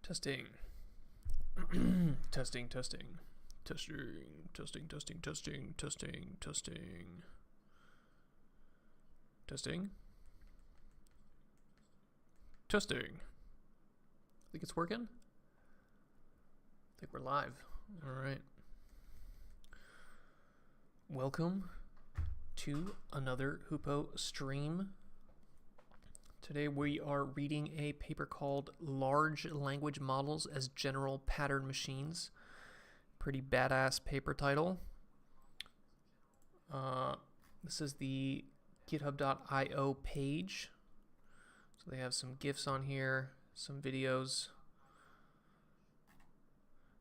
Testing. Testing, testing. Testing, testing, testing, testing, testing, testing. Testing. Testing. Think it's working? I think we're live. Alright. Welcome to another Hoopo stream. Today we are reading a paper called Large Language Models as General Pattern Machines. Pretty badass paper title. This is the github.io page. So they have some GIFs on here, some videos.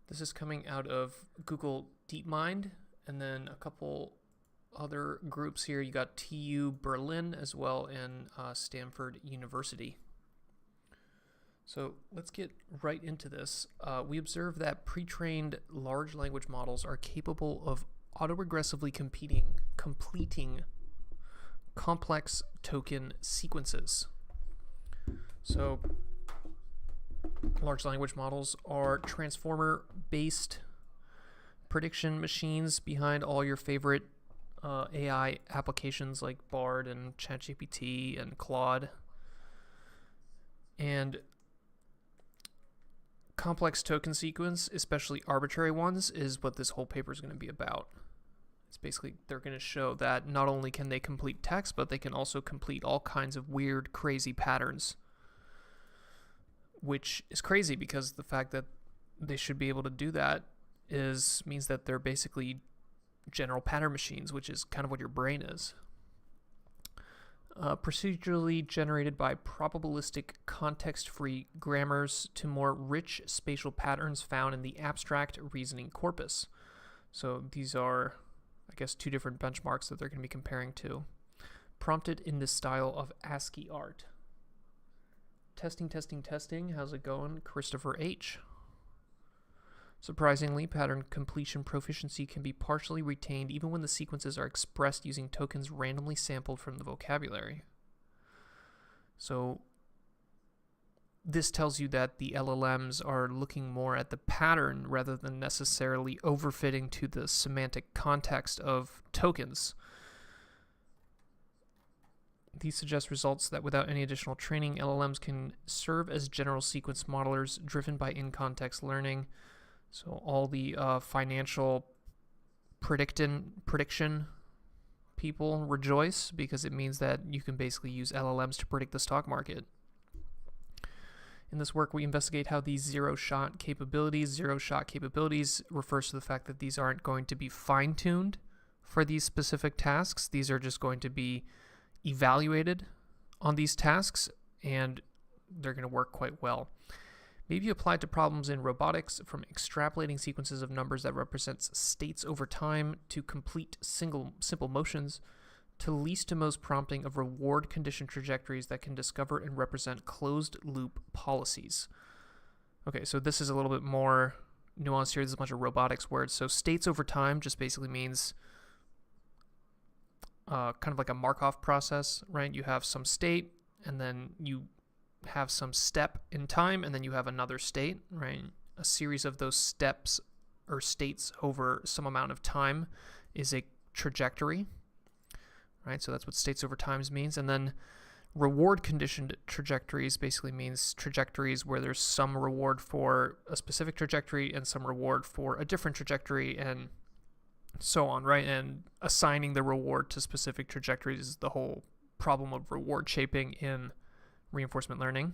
This is coming out of Google DeepMind, and then a couple other groups here. You got TU Berlin as well, and Stanford University. So let's get right into this. We observe that pre-trained large language models are capable of autoregressively completing complex token sequences. So large language models are transformer-based prediction machines behind all your favorite AI applications like Bard and ChatGPT and Claude. And complex token sequence, especially arbitrary ones, is what this whole paper is going to be about. It's basically, they're going to show that not only can they complete text, but they can also complete all kinds of weird, crazy patterns. Which is crazy because the fact that they should be able to do that means that they're basically general pattern machines, which is kind of what your brain is. Procedurally generated by probabilistic context-free grammars to more rich spatial patterns found in the abstract reasoning corpus. So these are, I guess, two different benchmarks that they're going to be comparing to. Prompted in the style of ASCII art. Testing, testing, testing. How's it going? Christopher H. Surprisingly, pattern completion proficiency can be partially retained even when the sequences are expressed using tokens randomly sampled from the vocabulary. So this tells you that the LLMs are looking more at the pattern rather than necessarily overfitting to the semantic context of tokens. These suggest results that without any additional training, LLMs can serve as general sequence modelers driven by in-context learning. So all the financial prediction people rejoice because it means that you can basically use LLMs to predict the stock market. In this work, we investigate how these zero-shot capabilities refers to the fact that these aren't going to be fine-tuned for these specific tasks. These are just going to be evaluated on these tasks, and they're going to work quite well. May be applied to problems in robotics, from extrapolating sequences of numbers that represents states over time to complete simple motions, to least to most prompting of reward condition trajectories that can discover and represent closed loop policies. Okay, so this is a little bit more nuanced here. There's a bunch of robotics words. So states over time just basically means kind of like a Markov process, right? You have some state, and then you have some step in time, and then you have another state, right? A series of those steps or states over some amount of time is a trajectory, right? So that's what states over times means. And then reward conditioned trajectories basically means trajectories where there's some reward for a specific trajectory and some reward for a different trajectory, and so on, right? And assigning the reward to specific trajectories is the whole problem of reward shaping in reinforcement learning.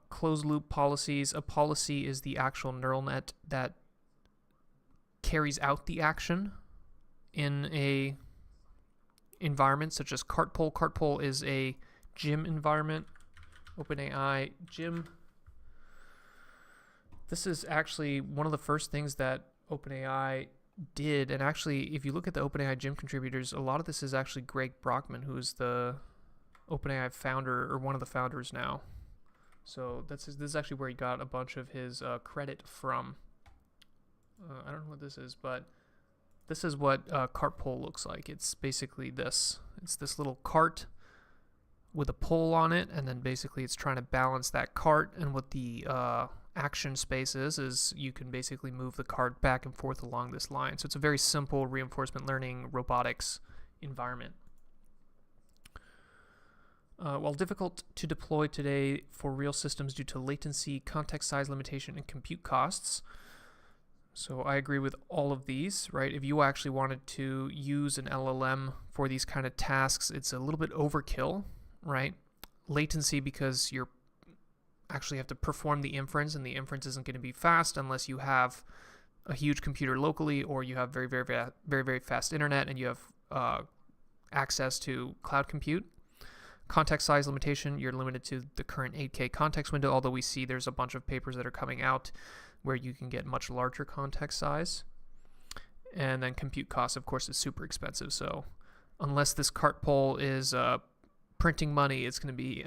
Closed loop policies. A policy is the actual neural net that carries out the action in a environment such as cartpole. Cartpole is a gym environment. OpenAI gym. This is actually one of the first things that OpenAI did, and actually if you look at the OpenAI gym contributors, a lot of this is actually Greg Brockman, who is the OpenAI founder, or one of the founders now. So this is actually where he got a bunch of his credit from. I don't know what this is, but this is what cartpole looks like. It's basically this. It's this little cart with a pole on it, and then basically it's trying to balance that cart, and what the action space is you can basically move the cart back and forth along this line. So it's a very simple reinforcement learning robotics environment. While difficult to deploy today for real systems due to latency, context size limitation, and compute costs. So I agree with all of these, right? If you actually wanted to use an LLM for these kind of tasks, it's a little bit overkill, right? Latency, because you're actually have to perform the inference, and the inference isn't going to be fast unless you have a huge computer locally, or you have very fast internet, and you have access to cloud compute. Context size limitation, you're limited to the current 8K context window, although we see there's a bunch of papers that are coming out where you can get much larger context size. And then compute cost, of course, is super expensive. So unless this cart pole is printing money, it's going to be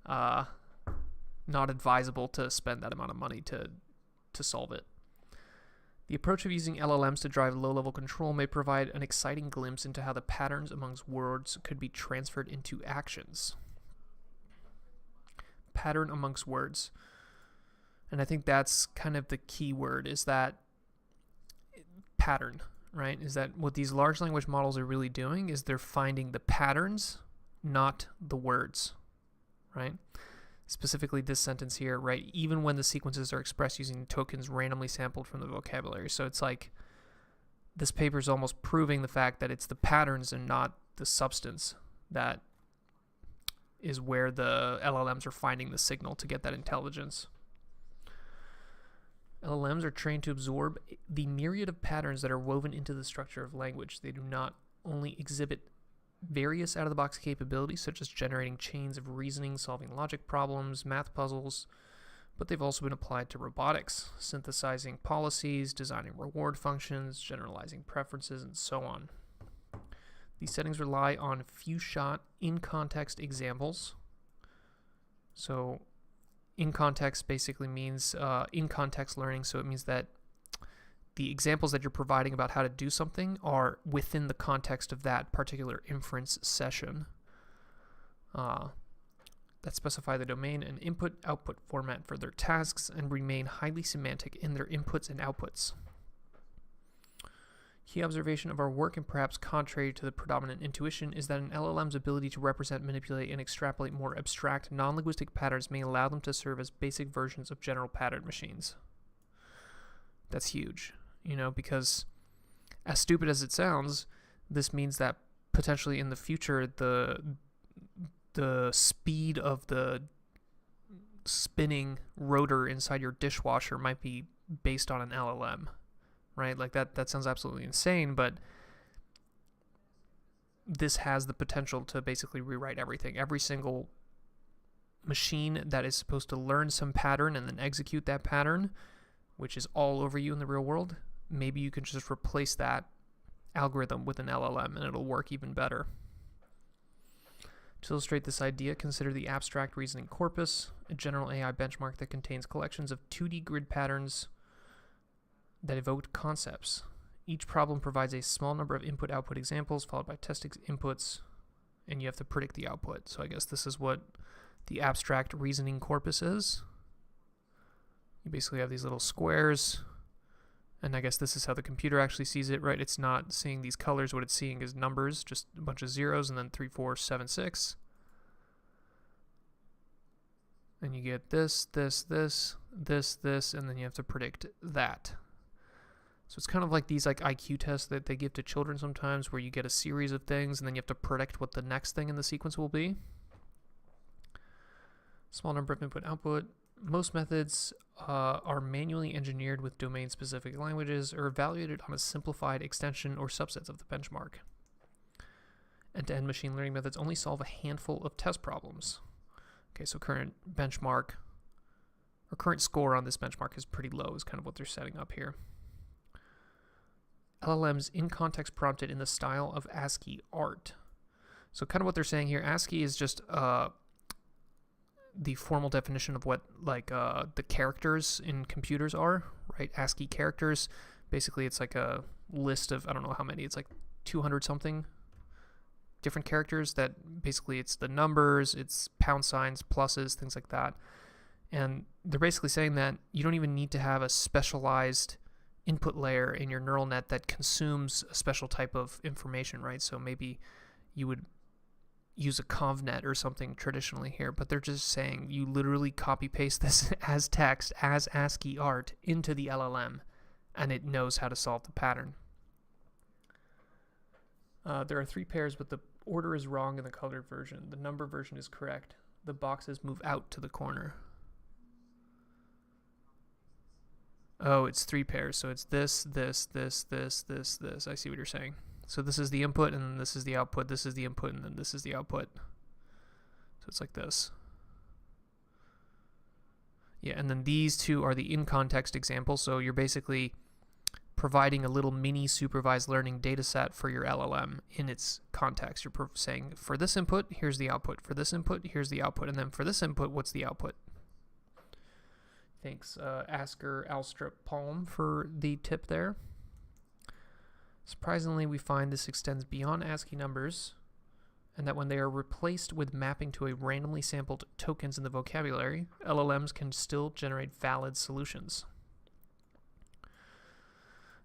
not advisable to spend that amount of money to solve it. The approach of using LLMs to drive low-level control may provide an exciting glimpse into how the patterns amongst words could be transferred into actions. Pattern amongst words. And I think that's kind of the key word, is that pattern, right? Is that what these large language models are really doing is they're finding the patterns, not the words, right? Specifically this sentence here, right? Even when the sequences are expressed using tokens randomly sampled from the vocabulary. So it's like this paper is almost proving the fact that it's the patterns and not the substance that is where the LLMs are finding the signal to get that intelligence. LLMs are trained to absorb the myriad of patterns that are woven into the structure of language. They do not only exhibit various out-of-the-box capabilities, such as generating chains of reasoning, solving logic problems, math puzzles, but they've also been applied to robotics, synthesizing policies, designing reward functions, generalizing preferences, and so on. These settings rely on few-shot, in-context examples. So in-context basically means in-context learning, so it means that the examples that you're providing about how to do something are within the context of that particular inference session. That specify the domain and input-output format for their tasks and remain highly semantic in their inputs and outputs. Key observation of our work, and perhaps contrary to the predominant intuition, is that an LLM's ability to represent, manipulate, and extrapolate more abstract, non-linguistic patterns may allow them to serve as basic versions of general pattern machines. That's huge. Because as stupid as it sounds, this means that potentially in the future, the speed of the spinning rotor inside your dishwasher might be based on an LLM, right? Like that sounds absolutely insane, but this has the potential to basically rewrite everything. Every single machine that is supposed to learn some pattern and then execute that pattern, which is all over you in the real world, maybe you can just replace that algorithm with an LLM and it'll work even better. To illustrate this idea, consider the abstract reasoning corpus, a general AI benchmark that contains collections of 2D grid patterns that evoke concepts. Each problem provides a small number of input-output examples followed by test inputs, and you have to predict the output. So I guess this is what the abstract reasoning corpus is. You basically have these little squares, and I guess this is how the computer actually sees it, right? It's not seeing these colors. What it's seeing is numbers, just a bunch of zeros, and then 3, 4, 7, 6. And you get this, and then you have to predict that. So it's kind of like these IQ tests that they give to children sometimes, where you get a series of things, and then you have to predict what the next thing in the sequence will be. Small number of input-output. Most methods are manually engineered with domain-specific languages or evaluated on a simplified extension or subsets of the benchmark. End-to-end machine learning methods only solve a handful of test problems. Okay, so current benchmark, or current score on this benchmark is pretty low, is kind of what they're setting up here. LLMs in context prompted in the style of ASCII art. So kind of what they're saying here, ASCII is just the formal definition of what the characters in computers are, right? ASCII characters. Basically, it's like a list of, I don't know how many, it's like 200 something, different characters that basically it's the numbers, it's pound signs, pluses, things like that. And they're basically saying that you don't even need to have a specialized input layer in your neural net that consumes a special type of information, right? So maybe you would use a convnet or something traditionally here, but they're just saying you literally copy paste this as text, as ASCII art into the LLM, and it knows how to solve the pattern. There are 3 pairs, but the order is wrong in the colored version. The number version is correct. The boxes move out to the corner. Oh, it's 3 pairs. So it's this, this, this, this, this, this. I see what you're saying. So this is the input, and then this is the output. This is the input, and then this is the output. So it's like this. Yeah, and then these 2 are the in-context examples. So you're basically providing a little mini supervised learning data set for your LLM in its context. You're saying, for this input, here's the output. For this input, here's the output. And then for this input, what's the output? Thanks, Asker Alstrip Palm, for the tip there. Surprisingly, we find this extends beyond ASCII numbers, and that when they are replaced with mapping to a randomly sampled tokens in the vocabulary, LLMs can still generate valid solutions.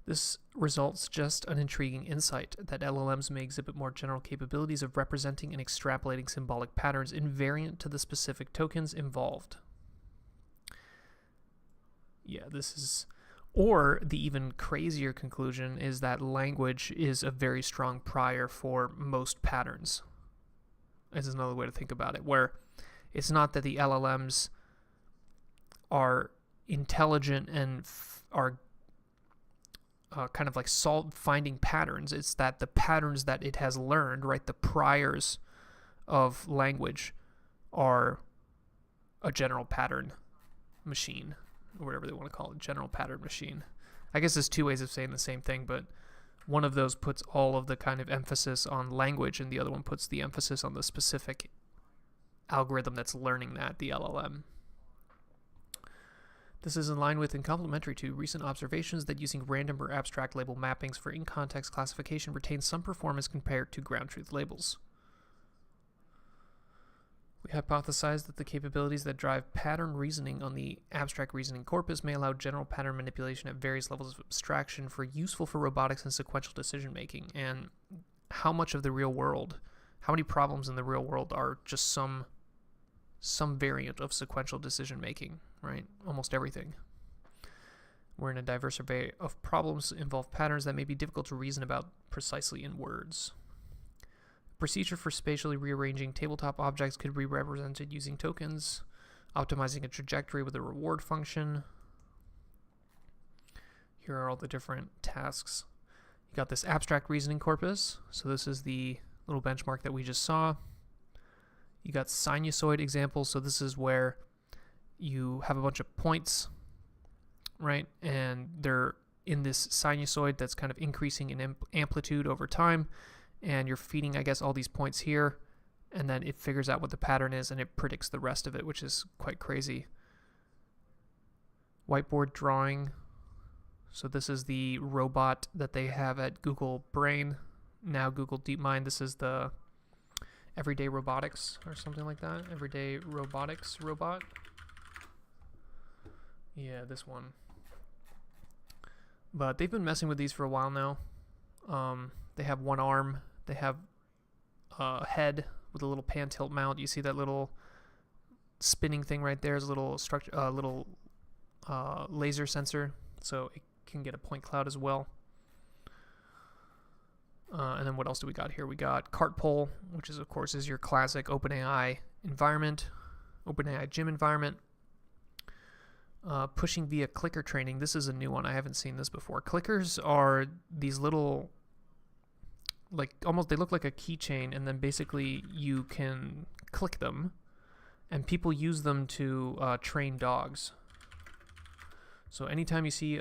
This results just an intriguing insight that LLMs may exhibit more general capabilities of representing and extrapolating symbolic patterns invariant to the specific tokens involved. Yeah, this is... Or the even crazier conclusion is that language is a very strong prior for most patterns. This is another way to think about it, where it's not that the LLMs are intelligent and are kind of like finding patterns. It's that the patterns that it has learned, right, the priors of language, are a general pattern machine, or whatever they want to call it, general pattern machine. I guess there's 2 ways of saying the same thing, but one of those puts all of the kind of emphasis on language, and the other one puts the emphasis on the specific algorithm that's learning that, the LLM. This is in line with and complementary to recent observations that using random or abstract label mappings for in-context classification retains some performance compared to ground truth labels. We hypothesize that the capabilities that drive pattern reasoning on the abstract reasoning corpus may allow general pattern manipulation at various levels of abstraction for useful for robotics and sequential decision making. And how much of the real world, how many problems in the real world are just some variant of sequential decision making, right? Almost everything. Wherein a diverse array of problems involve patterns that may be difficult to reason about precisely in words. Procedure for spatially rearranging tabletop objects could be represented using tokens, optimizing a trajectory with a reward function. Here are all the different tasks. You got this abstract reasoning corpus, so this is the little benchmark that we just saw. You got sinusoid examples, so this is where you have a bunch of points, right, and they're in this sinusoid that's kind of increasing in amplitude over time, and you're feeding, I guess, all these points here, and then it figures out what the pattern is, and it predicts the rest of it, which is quite crazy. Whiteboard drawing. So this is the robot that they have at Google Brain, now Google DeepMind. This is the Everyday Robotics or something like that. Everyday Robotics robot. Yeah, this one. But they've been messing with these for a while now. They have one arm. They have a head with a little pan tilt mount. You see that little spinning thing right there is a little laser sensor, so it can get a point cloud as well. And then what else do we got here? We got cart pole, which is, of course, is your classic OpenAI environment, OpenAI gym environment. Pushing via clicker training. This is a new one. I haven't seen this before. Clickers are these little, like, almost, they look like a keychain, and then basically you can click them, and people use them to train dogs. So anytime you see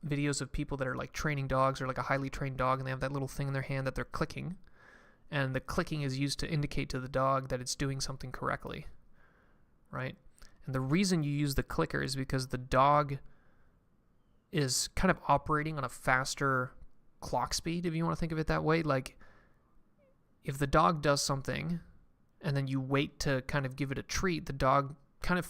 videos of people that are like training dogs, or like a highly trained dog, and they have that little thing in their hand that they're clicking, and the clicking is used to indicate to the dog that it's doing something correctly, right? And the reason you use the clicker is because the dog is kind of operating on a faster clock speed, if you want to think of it that way. Like, if the dog does something and then you wait to kind of give it a treat, the dog kind of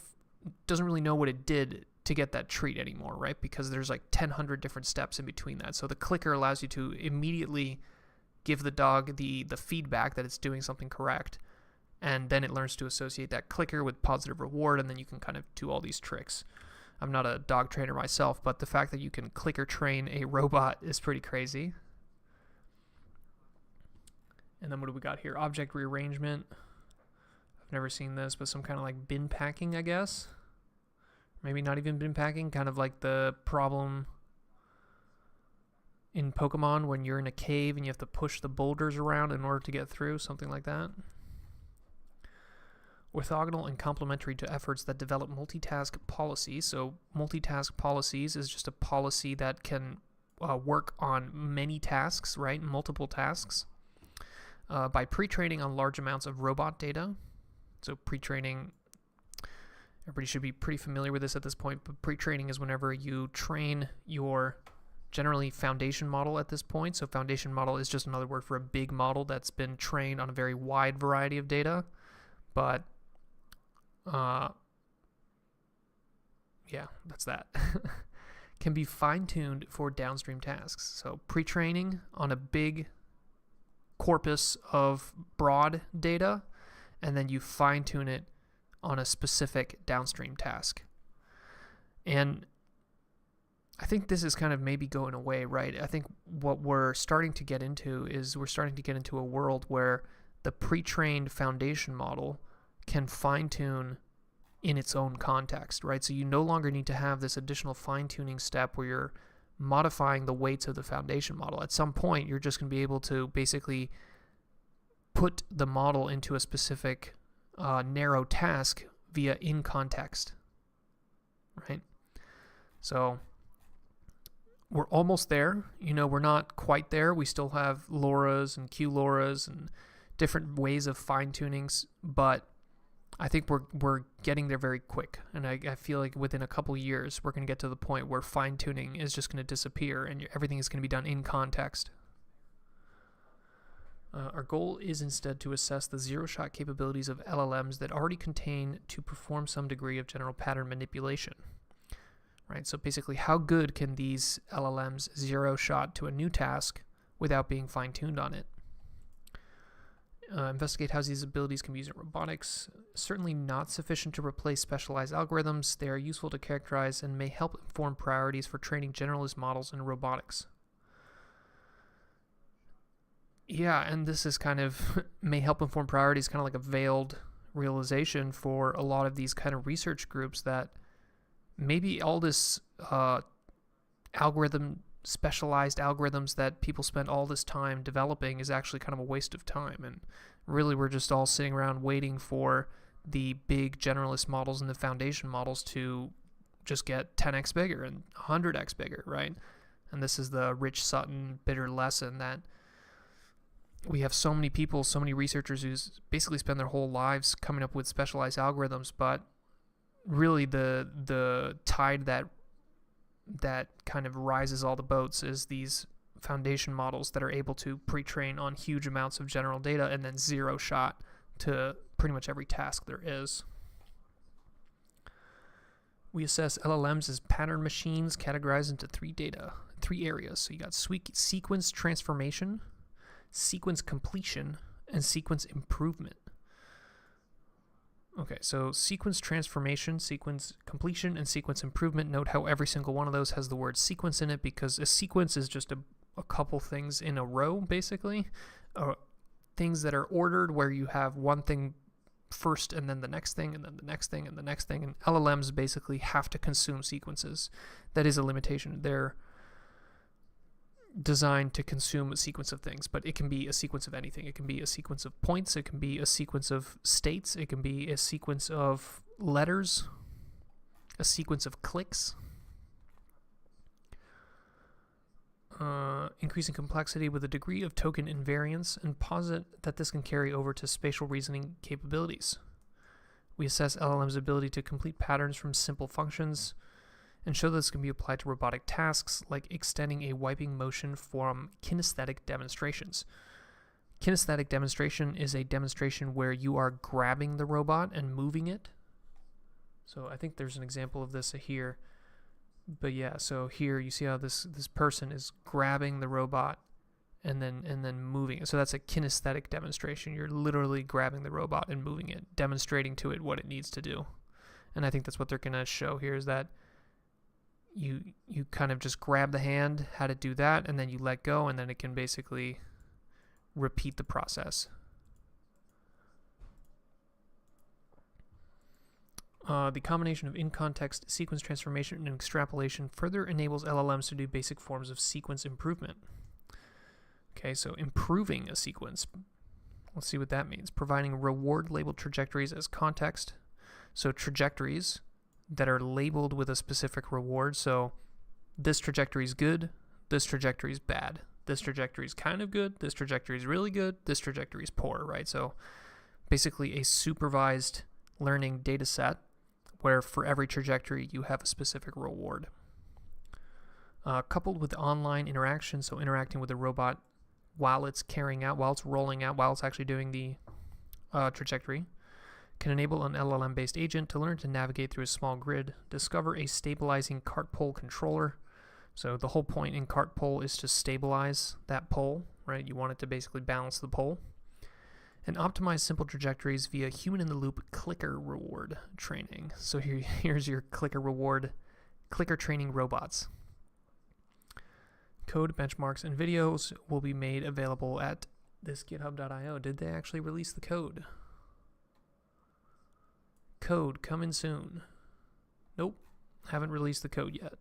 doesn't really know what it did to get that treat anymore, right? Because there's like 1,000 different steps in between that. So the clicker allows you to immediately give the dog the feedback that it's doing something correct, and then it learns to associate that clicker with positive reward, and then you can kind of do all these tricks. I'm not a dog trainer myself, but the fact that you can clicker train a robot is pretty crazy. And then what do we got here? Object rearrangement. I've never seen this, but some kind of like bin packing, I guess. Maybe not even bin packing, kind of like the problem in Pokemon when you're in a cave and you have to push the boulders around in order to get through, something like that. Orthogonal and complementary to efforts that develop multitask policies. So multitask policies is just a policy that can work on many tasks, right? Multiple tasks. By pre-training on large amounts of robot data. So pre-training, everybody should be pretty familiar with this at this point, but pre-training is whenever you train your generally foundation model at this point. So foundation model is just another word for a big model that's been trained on a very wide variety of data. But yeah, that's that. Can be fine-tuned for downstream tasks. So pre-training on a big corpus of broad data, and then you fine-tune it on a specific downstream task. And I think this is kind of maybe going away, right? I think what we're starting to get into is we're starting to get into a world where the pre-trained foundation model can fine-tune in its own context, right? So you no longer need to have this additional fine-tuning step where you're modifying the weights of the foundation model. At some point, you're just going to be able to basically put the model into a specific narrow task via in context, right? So we're almost there. You know, we're not quite there. We still have LoRa's and QLoRa's and different ways of fine-tunings, but I think we're getting there very quick, and I feel like within a couple years we're going to get to the point where fine-tuning is just going to disappear and everything is going to be done in context. Our goal is instead to assess the zero-shot capabilities of LLMs that already contain to perform some degree of general pattern manipulation. Right? So basically, how good can these LLMs zero-shot to a new task without being fine-tuned on it? Investigate how these abilities can be used in robotics. Certainly not sufficient to replace specialized algorithms. They are useful to characterize and may help inform priorities for training generalist models in robotics. Yeah, and this is kind of may help inform priorities, kind of like a veiled realization for a lot of these kind of research groups that maybe all this specialized algorithms that people spend all this time developing is actually kind of a waste of time. And really, we're just all sitting around waiting for the big generalist models and the foundation models to just get 10x bigger and 100x bigger, right? And this is the Rich Sutton bitter lesson that we have so many people, so many researchers who basically spend their whole lives coming up with specialized algorithms, but really the tide that kind of rises all the boats is these foundation models that are able to pre-train on huge amounts of general data and then zero shot to pretty much every task there is. We assess LLMs as pattern machines categorized into three areas. So you got sequence transformation, sequence completion, and sequence improvement. Okay, so sequence transformation, sequence completion, and sequence improvement. Note how every single one of those has the word sequence in it, because a sequence is just a couple things in a row, basically. Things that are ordered where you have one thing first and then the next thing and then the next thing and the next thing. And LLMs basically have to consume sequences. That is a limitation. They're designed to consume a sequence of things, but it can be a sequence of anything. It can be a sequence of points, it can be a sequence of states, it can be a sequence of letters, a sequence of clicks. Increasing complexity with a degree of token invariance, and posit that this can carry over to spatial reasoning capabilities. We assess LLM's ability to complete patterns from simple functions and show that this can be applied to robotic tasks like extending a wiping motion from kinesthetic demonstrations. Kinesthetic demonstration is a demonstration where you are grabbing the robot and moving it. So I think there's an example of this here. But yeah, so here you see how this person is grabbing the robot and then moving it. So that's a kinesthetic demonstration. You're literally grabbing the robot and moving it, demonstrating to it what it needs to do. And I think that's what they're going to show here, is that you kind of just grab the hand, how to do that, and then you let go, and then it can basically repeat the process. The combination of in-context sequence transformation and extrapolation further enables LLMs to do basic forms of sequence improvement. Okay, so improving a sequence. Let's see what that means. Providing reward-labeled trajectories as context. So trajectories that are labeled with a specific reward. So this trajectory is good, this trajectory is bad. This trajectory is kind of good, this trajectory is really good, this trajectory is poor, right? So basically a supervised learning data set where for every trajectory you have a specific reward. Coupled with online interaction, so interacting with the robot while it's carrying out, while it's rolling out, while it's actually doing the trajectory, can enable an LLM-based agent to learn to navigate through a small grid, discover a stabilizing cart pole controller. So the whole point in cart pole is to stabilize that pole, right? You want it to basically balance the pole. And optimize simple trajectories via human-in-the-loop clicker reward training. So here's your clicker reward, clicker training robots. Code, benchmarks, and videos will be made available at this github.io. Did they actually release the code? Code coming soon. Nope, haven't released the code yet.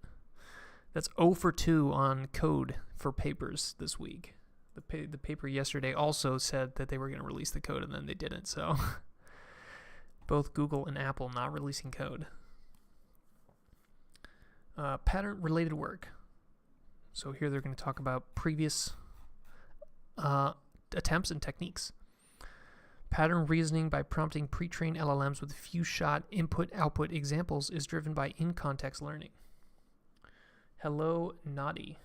That's 0 for 2 on code for papers this week. The paper yesterday also said that they were going to release the code, and then they didn't. So both Google and Apple not releasing code. Pattern-related work. So here they're going to talk about previous attempts and techniques. Pattern reasoning by prompting pre-trained LLMs with few-shot input-output examples is driven by in-context learning. Hello, Naughty.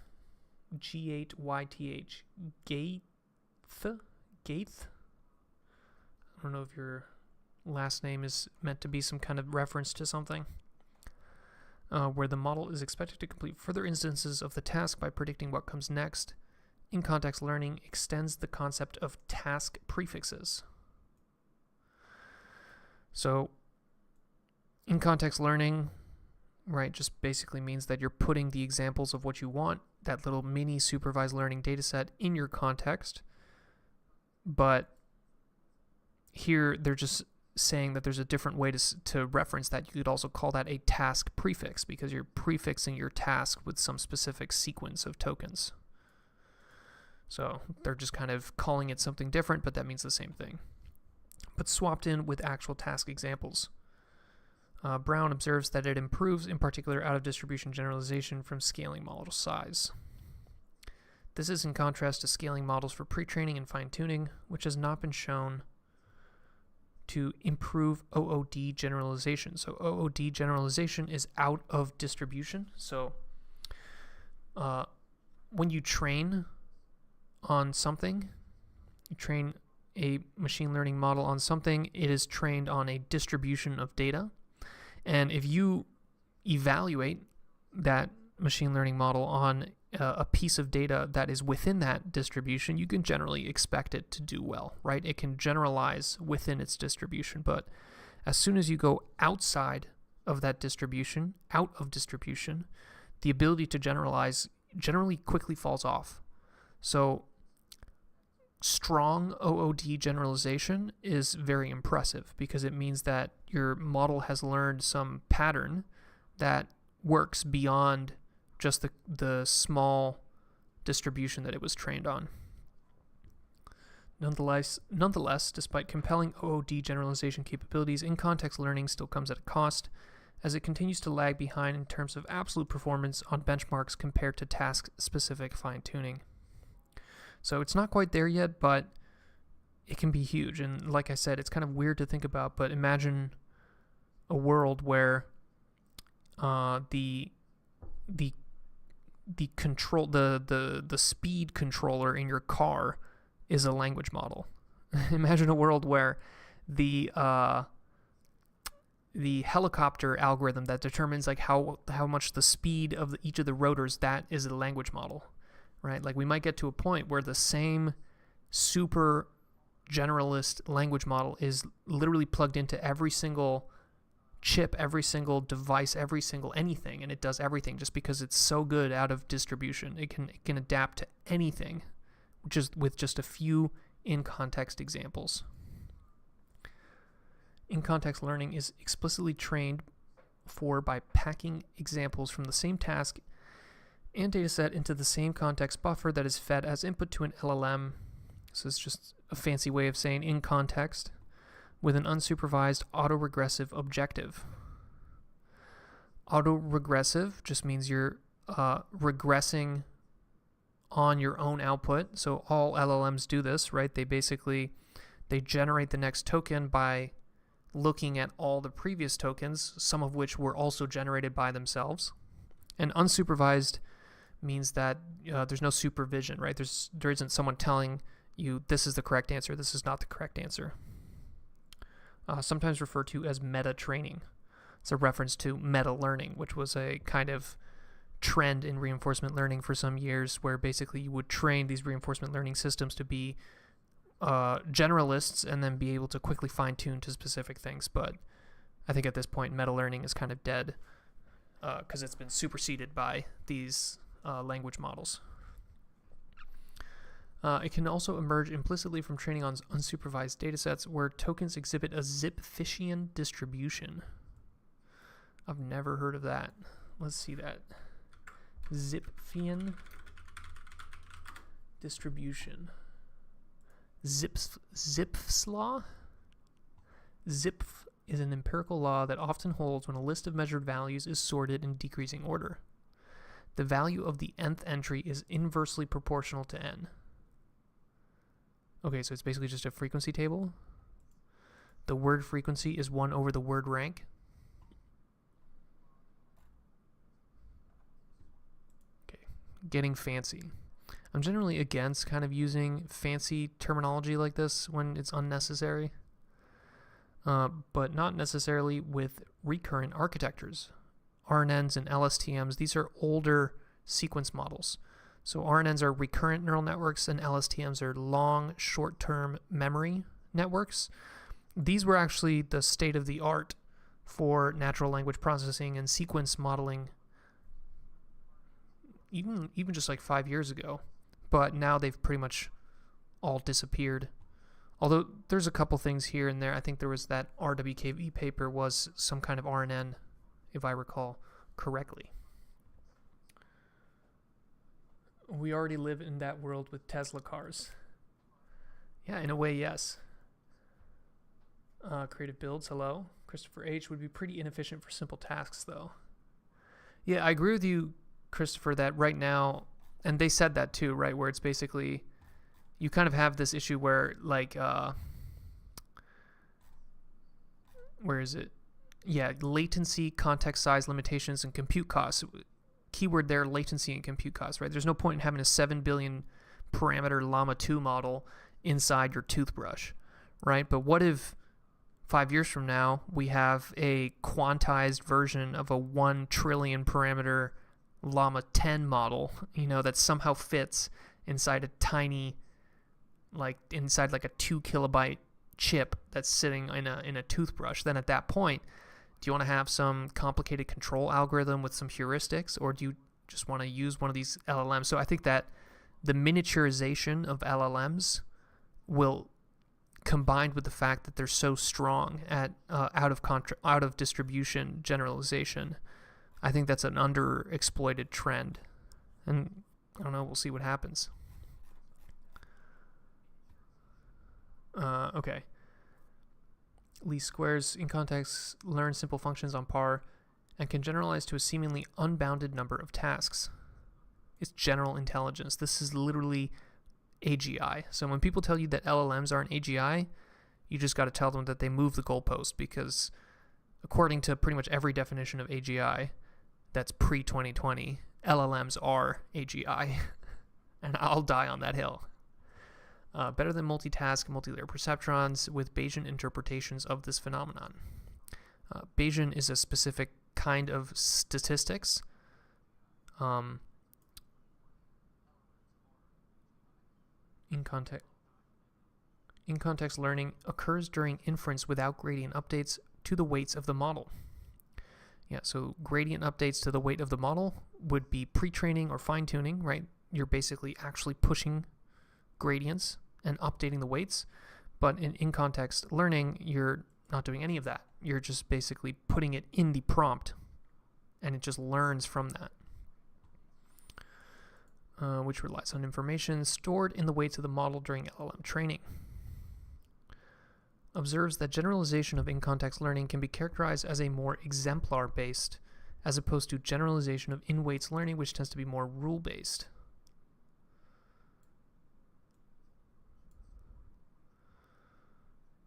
G8YTH. Gaith? I don't know if your last name is meant to be some kind of reference to something. Where the model is expected to complete further instances of the task by predicting what comes next. In-context learning extends the concept of task prefixes. So, in-context learning, right, just basically means that you're putting the examples of what you want, that little mini supervised learning data set, in your context. But here they're just saying that there's a different way to reference that. You could also call that a task prefix, because you're prefixing your task with some specific sequence of tokens. So they're just kind of calling it something different, but that means the same thing, but swapped in with actual task examples. Brown observes that it improves, in particular, out-of-distribution generalization from scaling model size. This is in contrast to scaling models for pre-training and fine-tuning, which has not been shown to improve OOD generalization. So OOD generalization is out of distribution. So when you train on something, you train a machine learning model on something, it is trained on a distribution of data. And if you evaluate that machine learning model on a piece of data that is within that distribution, you can generally expect it to do well, right? It can generalize within its distribution, but as soon as you go outside of that distribution, the ability to generalize generally quickly falls off. So strong OOD generalization is very impressive, because it means that your model has learned some pattern that works beyond just the small distribution that it was trained on. Nonetheless, despite compelling OOD generalization capabilities, in-context learning still comes at a cost, as it continues to lag behind in terms of absolute performance on benchmarks compared to task-specific fine-tuning. So it's not quite there yet, but it can be huge. And like I said, it's kind of weird to think about, but imagine a world where the speed controller in your car is a language model. Imagine a world where the helicopter algorithm that determines like how much the speed of each of the rotors, that is a language model, right? Like we might get to a point where the same super generalist language model is literally plugged into every single chip, every single device, every single anything, and it does everything just because it's so good out of distribution. It can adapt to anything, just with just a few in-context examples. In-context learning is explicitly trained for by packing examples from the same task and dataset into the same context buffer that is fed as input to an LLM. So it's just a fancy way of saying in context with an unsupervised autoregressive objective. Autoregressive just means you're regressing on your own output. So all LLMs do this, right? They generate the next token by looking at all the previous tokens, some of which were also generated by themselves. And unsupervised means that there's no supervision, right? There isn't someone telling you this is the correct answer, this is not the correct answer. Sometimes referred to as meta training. It's a reference to meta learning, which was a kind of trend in reinforcement learning for some years, where basically you would train these reinforcement learning systems to be generalists and then be able to quickly fine-tune to specific things. But I think at this point meta learning is kind of dead because it's been superseded by these language models. It can also emerge implicitly from training on unsupervised datasets where tokens exhibit a Zipf-ian distribution. I've never heard of that. Let's see that. Zipf-ian distribution. Zipf's law? Zipf is an empirical law that often holds when a list of measured values is sorted in decreasing order. The value of the nth entry is inversely proportional to n. Okay, so it's basically just a frequency table. The word frequency is 1 over the word rank. Okay, getting fancy. I'm generally against kind of using fancy terminology like this when it's unnecessary, but not necessarily with recurrent architectures. RNNs and LSTMs, these are older sequence models. So RNNs are recurrent neural networks and LSTMs are long, short-term memory networks. These were actually the state of the art for natural language processing and sequence modeling even just like 5 years ago. But now they've pretty much all disappeared. Although there's a couple things here and there. I think there was that RWKV paper was some kind of RNN, if I recall correctly. We already live in that world with Tesla cars. Yeah, in a way, yes. Creative builds, hello. Christopher H. would be pretty inefficient for simple tasks, though. Yeah, I agree with you, Christopher, that right now, and they said that too, right, where it's basically, you kind of have this issue where, like, where is it? Yeah, latency, context size limitations, and compute costs. Keyword there, latency and compute costs, right? There's no point in having a 7 billion parameter Llama 2 model inside your toothbrush, right? But what if 5 years from now we have a quantized version of a 1 trillion parameter Llama 10 model, that somehow fits inside a tiny, inside a 2 kilobyte chip that's sitting in a toothbrush? Then at that point, do you want to have some complicated control algorithm with some heuristics, or do you just want to use one of these LLMs? So I think that the miniaturization of LLMs will, combined with the fact that they're so strong at out of distribution generalization, I think that's an underexploited trend. And I don't know, we'll see what happens. Okay. Least squares in context learn simple functions on par and can generalize to a seemingly unbounded number of tasks. It's general intelligence. This is literally AGI. So when people tell you that LLMs aren't AGI, you just got to tell them that they move the goalpost, because according to pretty much every definition of AGI that's pre-2020, LLMs are AGI. And I'll die on that hill. better than multitask and multi-layer perceptrons with Bayesian interpretations of this phenomenon. Bayesian is a specific kind of statistics. In context learning occurs during inference without gradient updates to the weights of the model. Yeah, so gradient updates to the weight of the model would be pre-training or fine-tuning, right? You're basically actually pushing gradients and updating the weights. But in context learning, you're not doing any of that. You're just basically putting it in the prompt, and it just learns from that, which relies on information stored in the weights of the model during LLM training. Observes that generalization of in-context learning can be characterized as a more exemplar-based, as opposed to generalization of in-weights learning, which tends to be more rule-based.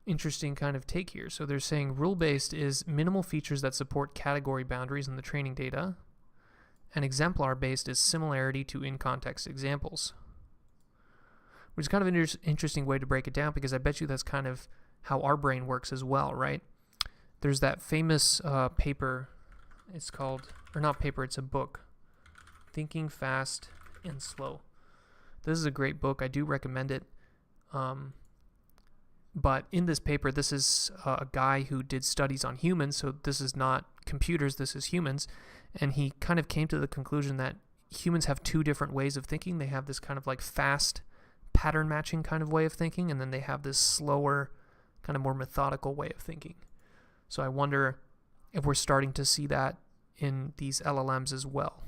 Interesting kind of take here. So they're saying rule-based is minimal features that support category boundaries in the training data, and exemplar-based is similarity to in-context examples. Which is kind of an interesting way to break it down, because I bet you that's kind of how our brain works as well, right? There's that famous paper, it's called, or not paper, it's a book, Thinking Fast and Slow. This is a great book. I do recommend it. But in this paper, this is a guy who did studies on humans, so this is not computers, this is humans, and he kind of came to the conclusion that humans have two different ways of thinking. They have this kind of like fast pattern matching kind of way of thinking, and then they have this slower, kind of more methodical way of thinking. So I wonder if we're starting to see that in these LLMs as well.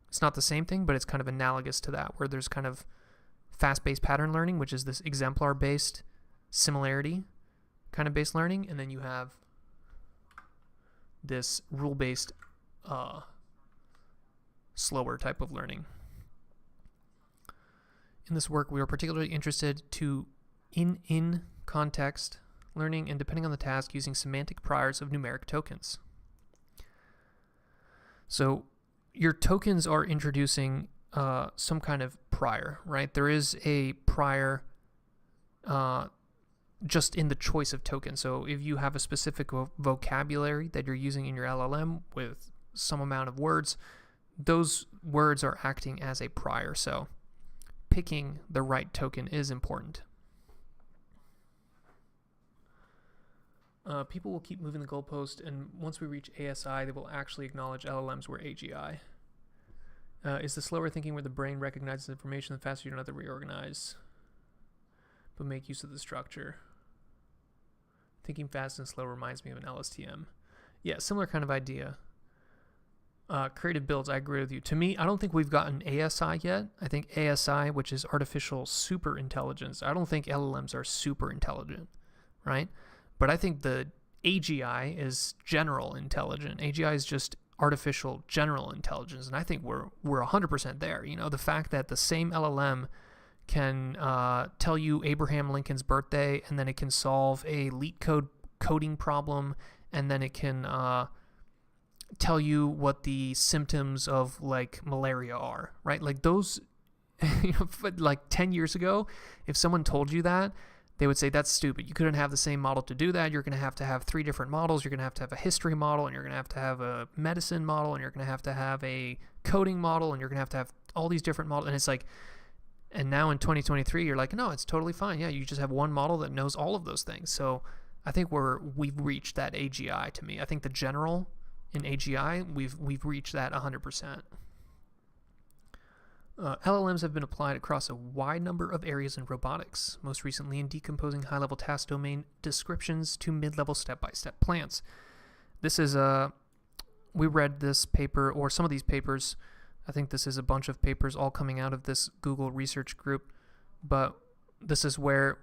It's not the same thing, but it's kind of analogous to that, where there's kind of fast-based pattern learning, which is this exemplar-based similarity kind of based learning, and then you have this rule-based slower type of learning. In this work, we are particularly interested to in context learning and depending on the task using semantic priors of numeric tokens. So your tokens are introducing some kind of prior, right? There is a prior just in the choice of tokens. So if you have a specific vocabulary that you're using in your LLM with some amount of words, those words are acting as a prior. So picking the right token is important. People will keep moving the goalpost, and once we reach ASI, they will actually acknowledge LLMs were AGI. Is the slower thinking where the brain recognizes information, the faster you don't have to reorganize, but make use of the structure? Thinking fast and slow reminds me of an LSTM. Yeah, similar kind of idea. Creative builds, I agree with you. To me, I don't think we've gotten ASI yet. I think ASI, which is artificial super intelligence, I don't think LLMs are super intelligent, right? But I think the AGI is general intelligent. AGI is just artificial general intelligence, and I think we're 100% there. You know, the fact that the same LLM can tell you Abraham Lincoln's birthday, and then it can solve a LEET code coding problem, and then it can tell you what the symptoms of like malaria are, right? Like those, like 10 years ago, if someone told you that, they would say that's stupid. You couldn't have the same model to do that. You're going to have 3 different models. You're going to have a history model, and you're going to have a medicine model, and you're going to have a coding model, and you're going to have all these different models. And it's like, and now in 2023, you're like, no, it's totally fine. Yeah, you just have one model that knows all of those things. So I think we've reached that AGI to me. I think the general in AGI, we've reached that 100%. LLMs have been applied across a wide number of areas in robotics, most recently in decomposing high-level task domain descriptions to mid-level step-by-step plans. This is we read this paper, or some of these papers. I think this is a bunch of papers all coming out of this Google research group, but this is where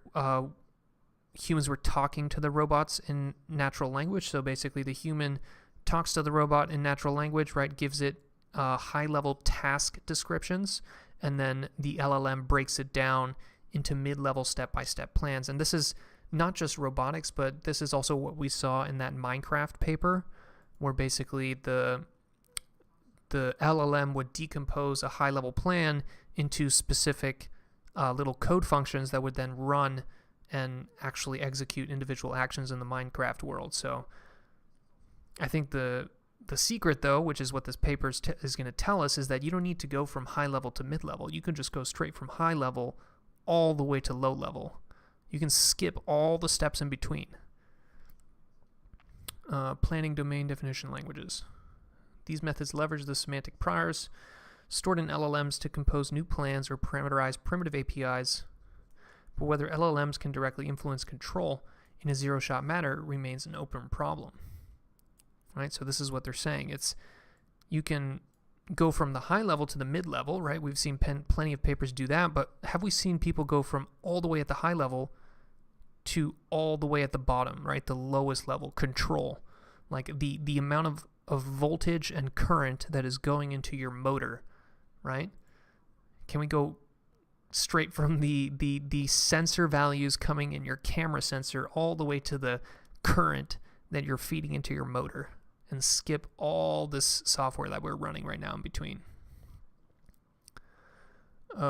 humans were talking to the robots in natural language. So basically the human talks to the robot in natural language, right, gives it high-level task descriptions, and then the LLM breaks it down into mid-level step-by-step plans. And this is not just robotics, but this is also what we saw in that Minecraft paper, where basically the LLM would decompose a high-level plan into specific little code functions that would then run and actually execute individual actions in the Minecraft world. So I think the secret, though, which is what this paper is going to tell us, is that you don't need to go from high level to mid level. You can just go straight from high level all the way to low level. You can skip all the steps in between. Planning domain definition languages. These methods leverage the semantic priors stored in LLMs to compose new plans or parameterize primitive APIs, but whether LLMs can directly influence control in a zero-shot manner remains an open problem. Right? So this is what they're saying. You can go from the high level to the mid level, right? We've seen plenty of papers do that, but have we seen people go from all the way at the high level to all the way at the bottom, right? The lowest level, control. Like the amount of voltage and current that is going into your motor, right? Can we go straight from the sensor values coming in your camera sensor all the way to the current that you're feeding into your motor, and skip all this software that we're running right now in between?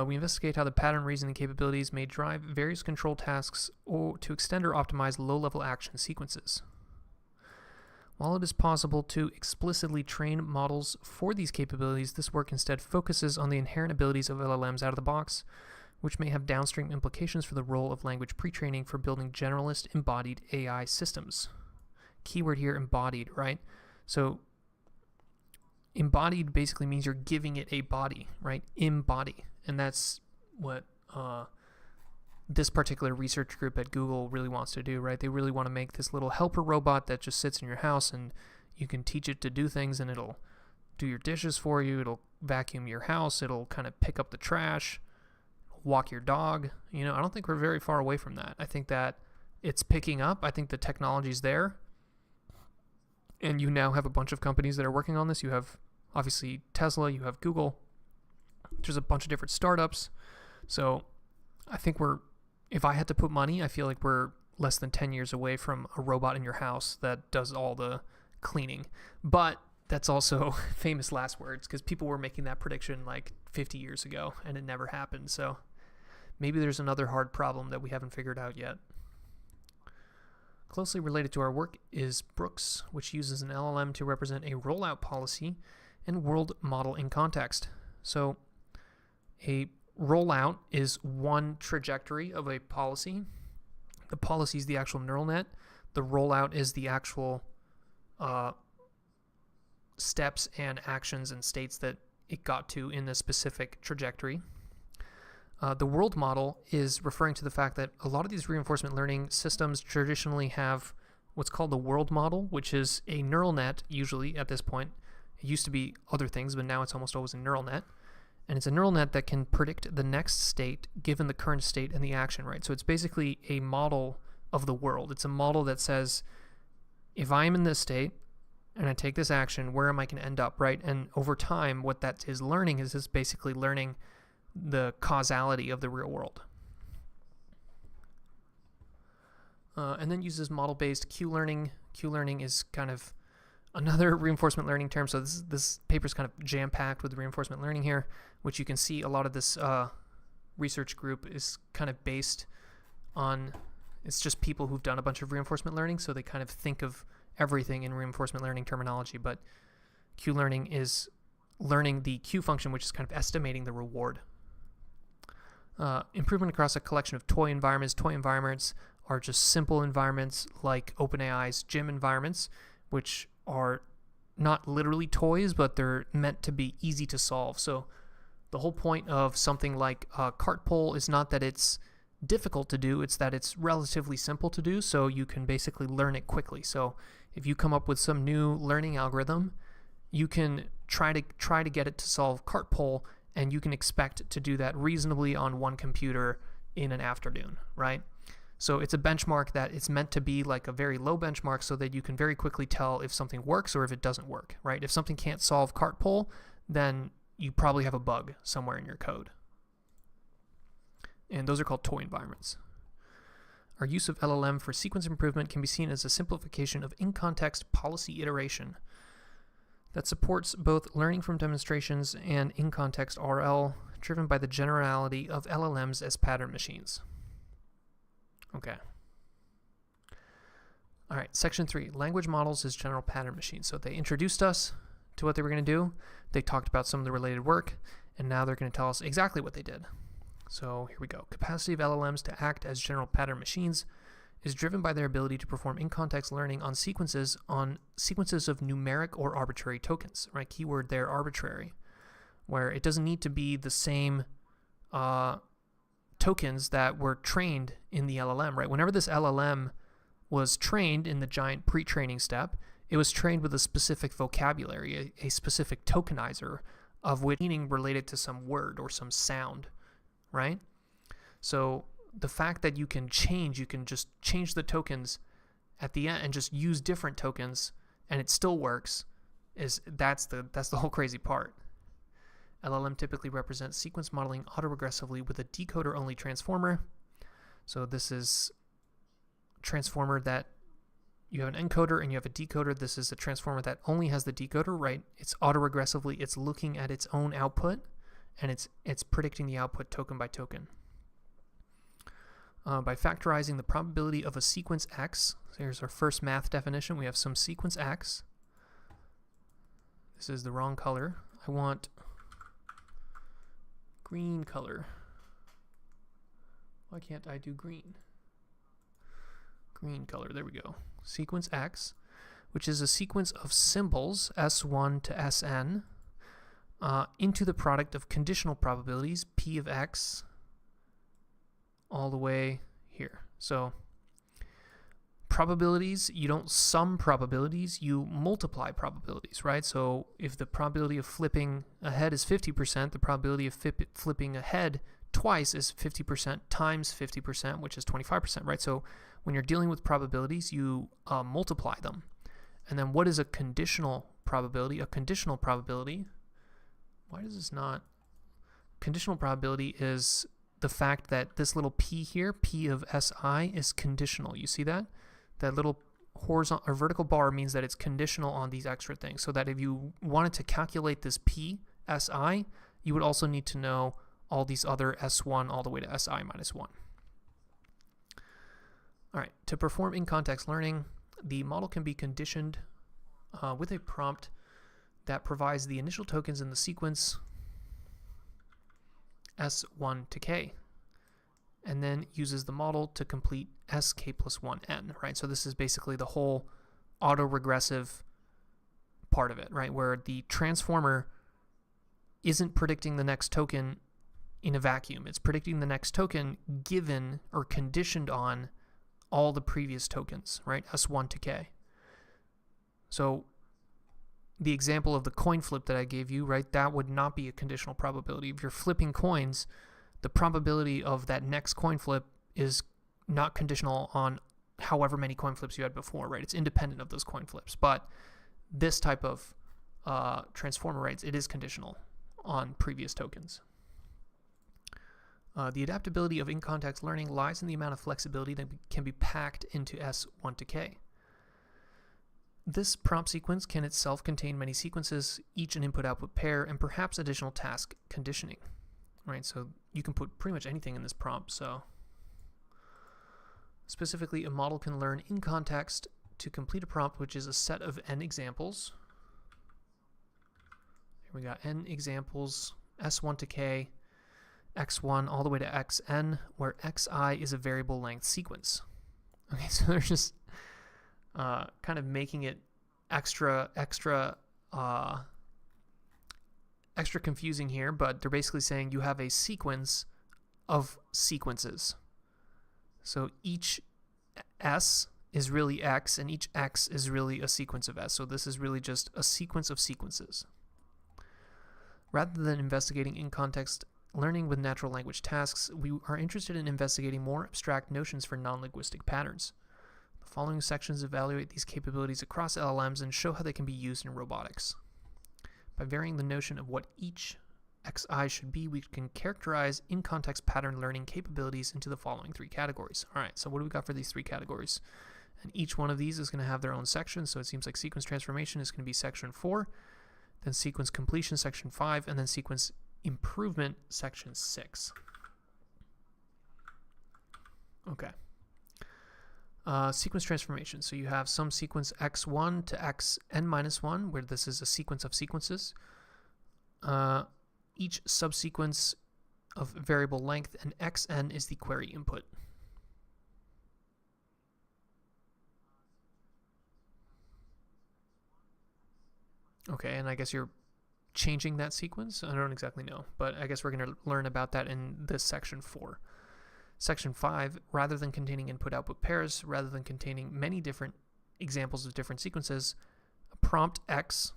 We investigate how the pattern reasoning capabilities may drive various control tasks or to extend or optimize low-level action sequences. While it is possible to explicitly train models for these capabilities, this work instead focuses on the inherent abilities of LLMs out of the box, which may have downstream implications for the role of language pre-training for building generalist embodied AI systems. Keyword here, embodied, right? So embodied basically means you're giving it a body, right? Embody. And that's what this particular research group at Google really wants to do, right? They really want to make this little helper robot that just sits in your house and you can teach it to do things and it'll do your dishes for you. It'll vacuum your house. It'll kind of pick up the trash, walk your dog. I don't think we're very far away from that. I think that it's picking up. I think the technology's there. And you now have a bunch of companies that are working on this. You have, obviously, Tesla. You have Google. There's a bunch of different startups. So I think if I had to put money, I feel like we're less than 10 years away from a robot in your house that does all the cleaning. But that's also famous last words, because people were making that prediction like 50 years ago and it never happened. So maybe there's another hard problem that we haven't figured out yet. Closely related to our work is Brooks, which uses an LLM to represent a rollout policy and world model in context. So a rollout is one trajectory of a policy. The policy is the actual neural net. The rollout is the actual steps and actions and states that it got to in a specific trajectory. The world model is referring to the fact that a lot of these reinforcement learning systems traditionally have what's called the world model, which is a neural net, usually at this point. It used to be other things, but now it's almost always a neural net. And it's a neural net that can predict the next state given the current state and the action, right? So it's basically a model of the world. It's a model that says, if I'm in this state and I take this action, where am I going to end up, right? And over time, what that is learning is just basically learning the causality of the real world. And then uses model-based Q-learning. Q-learning is kind of another reinforcement learning term. So this paper is kind of jam-packed with reinforcement learning here, which you can see a lot of this research group is kind of based on, it's just people who've done a bunch of reinforcement learning, so they kind of think of everything in reinforcement learning terminology. But Q-learning is learning the Q function, which is kind of estimating the reward. Improvement across a collection of toy environments. Toy environments are just simple environments like OpenAI's gym environments, which are not literally toys, but they're meant to be easy to solve. So the whole point of something like a cart pull is not that it's difficult to do, it's that it's relatively simple to do, so you can basically learn it quickly. So if you come up with some new learning algorithm, you can try to get it to solve cart pull, and you can expect to do that reasonably on one computer in an afternoon, right? So it's a benchmark that it's meant to be like a very low benchmark so that you can very quickly tell if something works or if it doesn't work, right? If something can't solve cart pull, then you probably have a bug somewhere in your code. And those are called toy environments. Our use of LLM for sequence improvement can be seen as a simplification of in-context policy iteration that supports both learning from demonstrations and in-context RL driven by the generality of LLMs as pattern machines. Okay. All right, section 3, language models as general pattern machines. So they introduced us to what they were going to do. They talked about some of the related work, and now they're going to tell us exactly what they did. So here we go. Capacity of LLMs to act as general pattern machines is driven by their ability to perform in-context learning on sequences of numeric or arbitrary tokens, right? Keyword there, arbitrary, where it doesn't need to be the same tokens that were trained in the LLM, right? Whenever this LLM was trained in the giant pre-training step, it was trained with a specific vocabulary, a specific tokenizer of which meaning related to some word or some sound, right? So the fact that you can just change the tokens at the end and just use different tokens and it still works, that's the whole crazy part. LLM typically represents sequence modeling autoregressively with a decoder-only transformer. So this is transformer that you have an encoder and you have a decoder. This is a transformer that only has the decoder, right? It's autoregressively, it's looking at its own output and it's predicting the output token by token. By factorizing the probability of a sequence X, so here's our first math definition. We have some sequence X. This is the wrong color. I want green color. Why can't I do green? Green color, there we go. Sequence X, which is a sequence of symbols, S1 to Sn, into the product of conditional probabilities, P of X, all the way here. So probabilities, you don't sum probabilities, you multiply probabilities, right? So if the probability of flipping ahead is 50%, the probability of flipping ahead twice is 50% times 50%, which is 25%, right? So when you're dealing with probabilities, you multiply them. And then what is a conditional probability? A conditional probability, why does this not? Conditional probability is the fact that this little p here, p of si, is conditional. You see that? That little horizontal or vertical bar means that it's conditional on these extra things. So that if you wanted to calculate this p, si, you would also need to know all these other s1 all the way to si minus 1. All right, to perform in-context learning, the model can be conditioned with a prompt that provides the initial tokens in the sequence S1 to K, and then uses the model to complete SK plus 1N, right? So this is basically the whole autoregressive part of it, right? Where the transformer isn't predicting the next token in a vacuum. It's predicting the next token given or conditioned on all the previous tokens, right? S1 to K. So the example of the coin flip that I gave you, right, that would not be a conditional probability. If you're flipping coins, the probability of that next coin flip is not conditional on however many coin flips you had before, right? It's independent of those coin flips. But this type of transformer, right, it is conditional on previous tokens. The adaptability of in-context learning lies in the amount of flexibility that can be packed into S1 to K. This prompt sequence can itself contain many sequences, each an input-output pair, and perhaps additional task conditioning. Right, so you can put pretty much anything in this prompt. So specifically, a model can learn in context to complete a prompt, which is a set of n examples. Here we got n examples, S1 to K, x1 all the way to xn, where xi is a variable length sequence. Okay, so they're just kind of making it extra confusing here, but they're basically saying you have a sequence of sequences. So each s is really x, and each x is really a sequence of s. So this is really just a sequence of sequences. Rather than investigating in-context learning with natural language tasks, we are interested in investigating more abstract notions for non-linguistic patterns. The following sections evaluate these capabilities across LLMs and show how they can be used in robotics. By varying the notion of what each xi should be, we can characterize in-context pattern learning capabilities into the following 3 categories. All right, so what do we got for these 3 categories? And each one of these is going to have their own section, so it seems like sequence transformation is going to be section 4, then sequence completion, section 5, and then sequence improvement, section 6. Okay. Sequence transformation. So you have some sequence x1 to xn-1, where this is a sequence of sequences. Each subsequence of variable length, and xn is the query input. Okay, and I guess you're changing that sequence? I don't exactly know, but I guess we're going to learn about that in this section 4. Section 5, rather than containing input-output pairs, rather than containing many different examples of different sequences, prompt x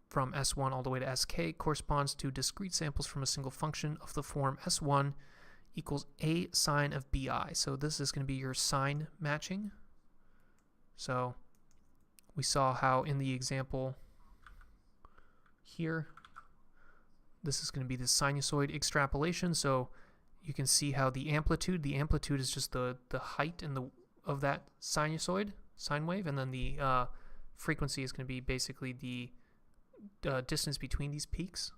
from S1 all the way to Sk corresponds to discrete samples from a single function of the form S1 equals a sine of bi. So this is going to be your sine matching. So we saw how in the example here, this is going to be the sinusoid extrapolation. So you can see how the amplitude is just the height of that sinusoid, sine wave, and then the frequency is going to be basically the distance between these peaks,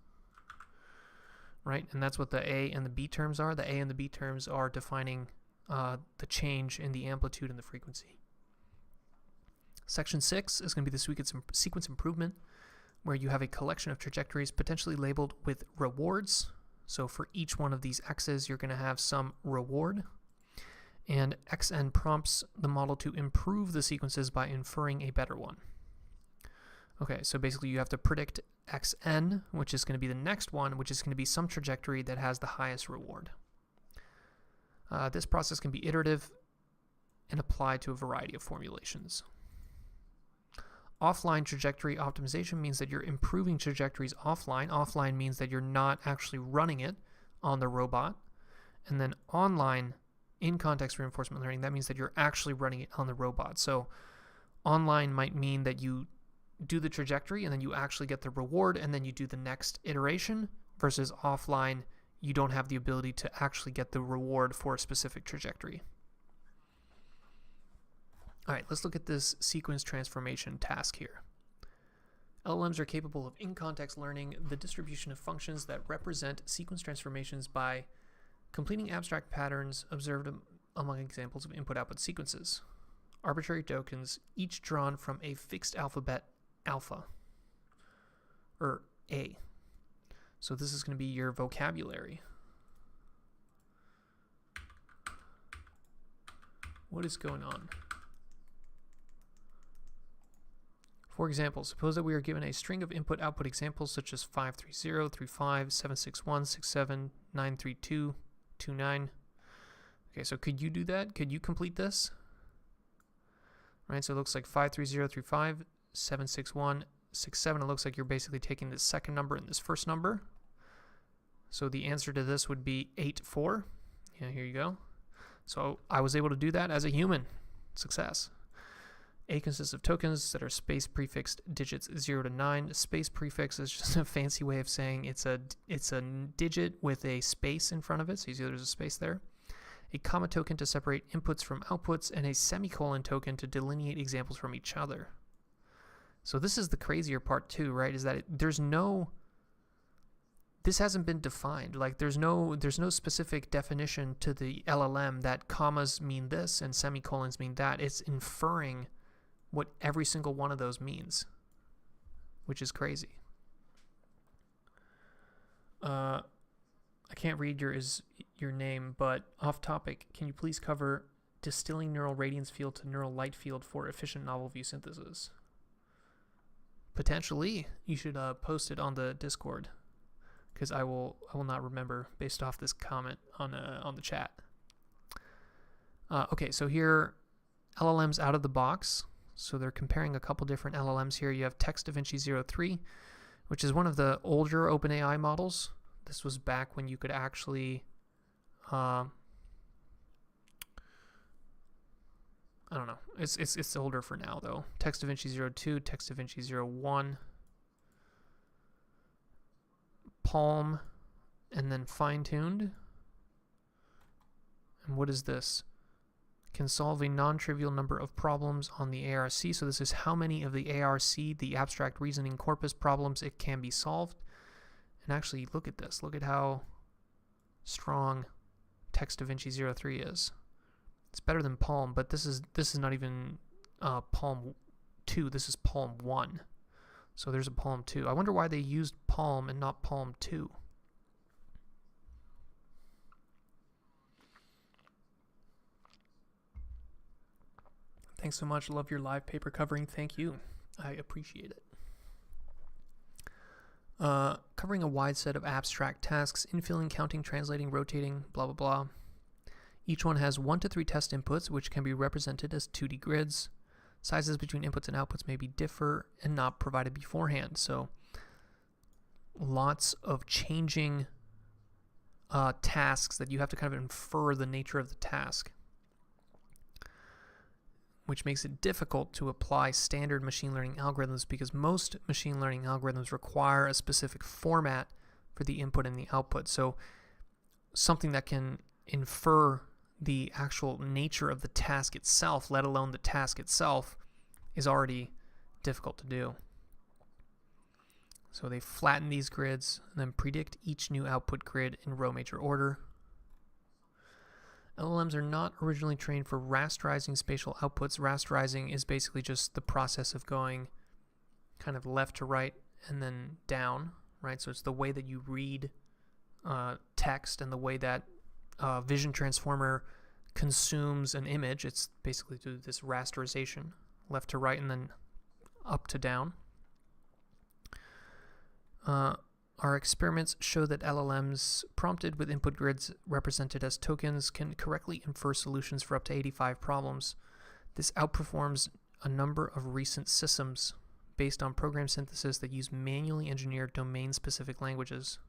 right? And that's what the A and the B terms are. The A and the B terms are defining the change in the amplitude and the frequency. Section 6 is going to be the sequence improvement, where you have a collection of trajectories potentially labeled with rewards. So for each one of these x's, you're going to have some reward. And xn prompts the model to improve the sequences by inferring a better one. Okay, so basically you have to predict xn, which is going to be the next one, which is going to be some trajectory that has the highest reward. This process can be iterative and applied to a variety of formulations. Offline trajectory optimization means that you're improving trajectories offline. Offline means that you're not actually running it on the robot. And then online, in-context reinforcement learning, that means that you're actually running it on the robot. So online might mean that you do the trajectory and then you actually get the reward and then you do the next iteration, versus offline, you don't have the ability to actually get the reward for a specific trajectory. All right, let's look at this sequence transformation task here. LLMs are capable of in-context learning the distribution of functions that represent sequence transformations by completing abstract patterns observed among examples of input-output sequences. Arbitrary tokens, each drawn from a fixed alphabet alpha, or A. So this is going to be your vocabulary. What is going on? For example, suppose that we are given a string of input-output examples such as 530, 35, 761, 67, 932, 29. Okay, so could you do that? Could you complete this? Right, so it looks like 530, 35, 761, 67. It looks like you're basically taking this second number and this first number. So the answer to this would be 84. Yeah, here you go. So I was able to do that as a human. Success. A consists of tokens that are space prefixed digits 0 to 9. Space prefix is just a fancy way of saying it's a digit with a space in front of it, so you see there's a space there. A comma token to separate inputs from outputs, and a semicolon token to delineate examples from each other. So this is the crazier part too, right? Is that this hasn't been defined. Like there's no specific definition to the LLM that commas mean this and semicolons mean that. It's inferring what every single one of those means, which is crazy. I can't read your name, but off topic, can you please cover distilling neural radiance field to neural light field for efficient novel view synthesis? Potentially, you should post it on the Discord, because I will not remember based off this comment on the chat. Okay, so here, LLMs out of the box. So they're comparing a couple different LLMs here. You have Text DaVinci 03, which is one of the older OpenAI models. This was back when you could actually, I don't know. It's older for now though. Text DaVinci 02, Text DaVinci 01, Palm, and then fine-tuned. And what is this? Can solve a non-trivial number of problems on the ARC. So this is how many of the ARC, the abstract reasoning corpus problems, it can be solved. And actually, look at this. Look at how strong Text DaVinci 03 is. It's better than Palm, but this is not even Palm 2. This is Palm 1. So there's a Palm 2. I wonder why they used Palm and not Palm 2. Thanks so much. Love your live paper covering. Thank you. I appreciate it. Covering a wide set of abstract tasks, infilling, counting, translating, rotating, blah, blah, blah. Each one has 1 to 3 test inputs, which can be represented as 2D grids. Sizes between inputs and outputs may be differ and not provided beforehand. So lots of changing tasks that you have to kind of infer the nature of the task, which makes it difficult to apply standard machine learning algorithms because most machine learning algorithms require a specific format for the input and the output. So something that can infer the actual nature of the task itself, let alone the task itself, is already difficult to do. So they flatten these grids and then predict each new output grid in row major order. LLMs are not originally trained for rasterizing spatial outputs. Rasterizing is basically just the process of going kind of left to right and then down, right? So it's the way that you read text and the way that Vision Transformer consumes an image. It's basically through this rasterization, left to right and then up to down. Our experiments show that LLMs prompted with input grids represented as tokens can correctly infer solutions for up to 85 problems. This outperforms a number of recent systems based on program synthesis that use manually engineered domain-specific languages.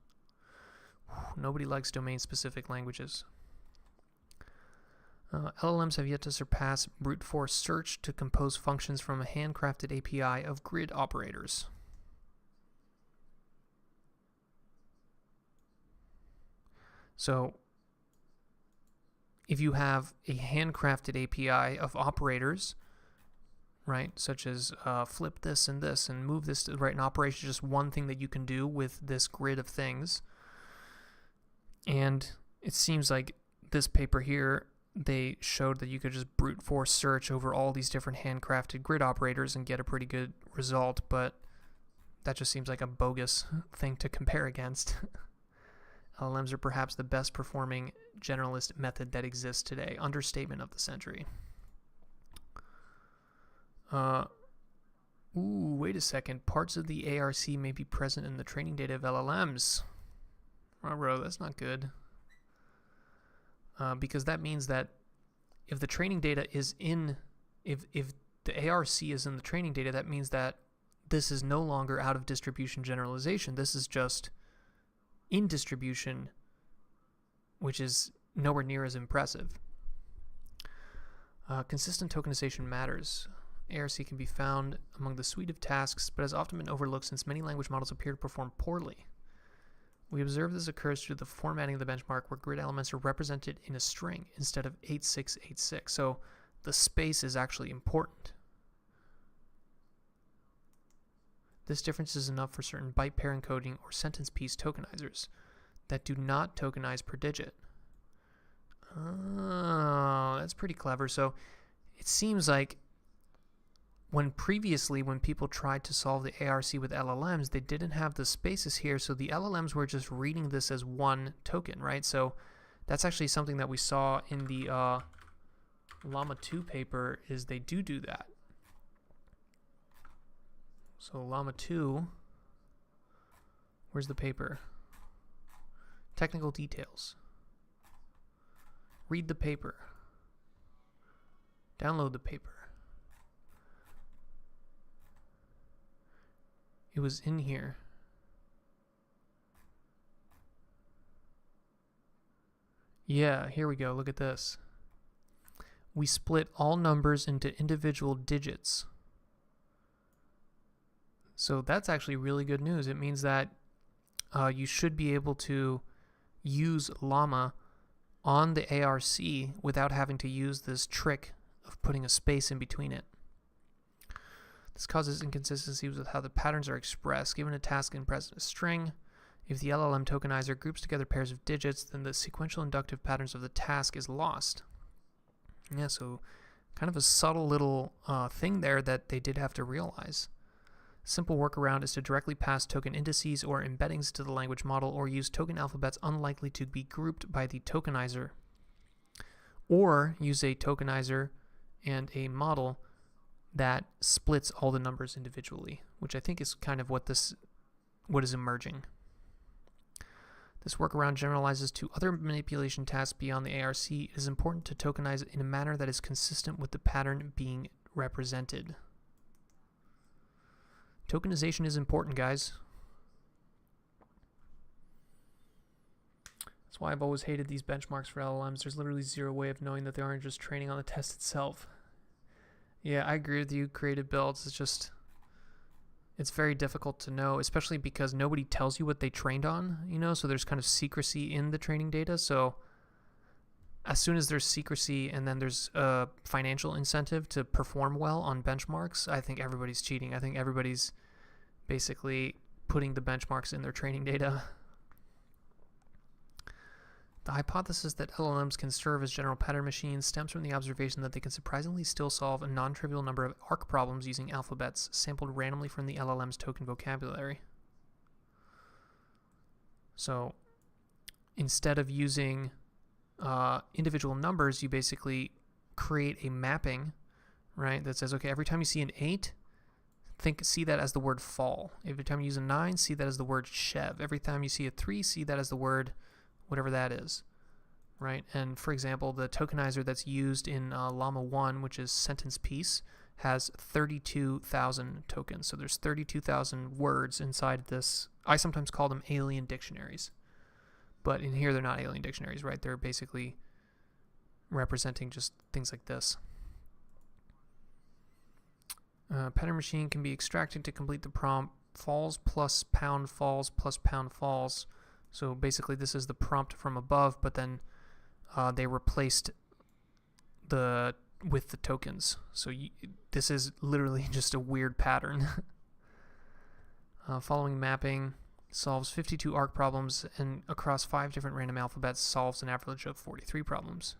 Nobody likes domain-specific languages. LLMs have yet to surpass brute force search to compose functions from a handcrafted API of grid operators. So if you have a handcrafted API of operators, right, such as flip this and move this to the right, an operation is just one thing that you can do with this grid of things. And it seems like this paper here, they showed that you could just brute force search over all these different handcrafted grid operators and get a pretty good result, but that just seems like a bogus thing to compare against. LLMs are perhaps the best performing generalist method that exists today. Understatement of the century. Wait a second. Parts of the ARC may be present in the training data of LLMs. Bro, that's not good. Because that means that if the training data is in, if the ARC is in the training data, that means that this is no longer out of distribution generalization. This is just in distribution, which is nowhere near as impressive. Consistent tokenization matters. ARC can be found among the suite of tasks, but has often been overlooked since many language models appear to perform poorly. We observe this occurs through the formatting of the benchmark where grid elements are represented in a string instead of 8686. So the space is actually important. This difference is enough for certain byte pair encoding or sentence piece tokenizers that do not tokenize per digit. Oh, that's pretty clever. So it seems like when people tried to solve the ARC with LLMs, they didn't have the spaces here, so the LLMs were just reading this as one token, right? So that's actually something that we saw in the Llama 2 paper, is they do that. So Llama 2, where's the paper? Technical details. Read the paper. Download the paper. It was in here. Yeah, here we go. Look at this. We split all numbers into individual digits. So that's actually really good news. It means that you should be able to use Llama on the ARC without having to use this trick of putting a space in between it. This causes inconsistencies with how the patterns are expressed. Given a task and present a string, If the LLM tokenizer groups together pairs of digits, then the sequential inductive patterns of the task is lost. Yeah, so kind of a subtle little thing there that they did have to realize. Simple workaround is to directly pass token indices or embeddings to the language model, or use token alphabets unlikely to be grouped by the tokenizer. Or use a tokenizer and a model that splits all the numbers individually, which I think is kind of what is emerging. This workaround generalizes to other manipulation tasks beyond the ARC. It is important to tokenize it in a manner that is consistent with the pattern being represented. Tokenization is important, guys. That's why I've always hated these benchmarks for LLMs. There's literally zero way of knowing that they aren't just training on the test itself. Yeah, I agree with you. Creative builds, it's very difficult to know, especially because nobody tells you what they trained on, so there's kind of secrecy in the training data. So as soon as there's secrecy and then there's a financial incentive to perform well on benchmarks, I think everybody's cheating. I think everybody's basically putting the benchmarks in their training data. The hypothesis that LLMs can serve as general pattern machines stems from the observation that they can surprisingly still solve a non-trivial number of ARC problems using alphabets sampled randomly from the LLM's token vocabulary. So instead of using individual numbers, you basically create a mapping, right, that says, okay, every time you see an 8, see that as the word fall. Every time you use a 9, see that as the word chev. Every time you see a 3, see that as the word whatever that is, right? And for example, the tokenizer that's used in Llama 1, which is sentence piece, has 32,000 tokens. So there's 32,000 words inside this. I sometimes call them alien dictionaries. But in here, they're not alien dictionaries, right? They're basically representing just things like this. Pattern machine can be extracted to complete the prompt. Falls plus pound falls plus pound falls. So basically, this is the prompt from above, but then they replaced with the tokens. So this is literally just a weird pattern. Following mapping solves 52 ARC problems, and across 5 different random alphabets solves an average of 43 problems.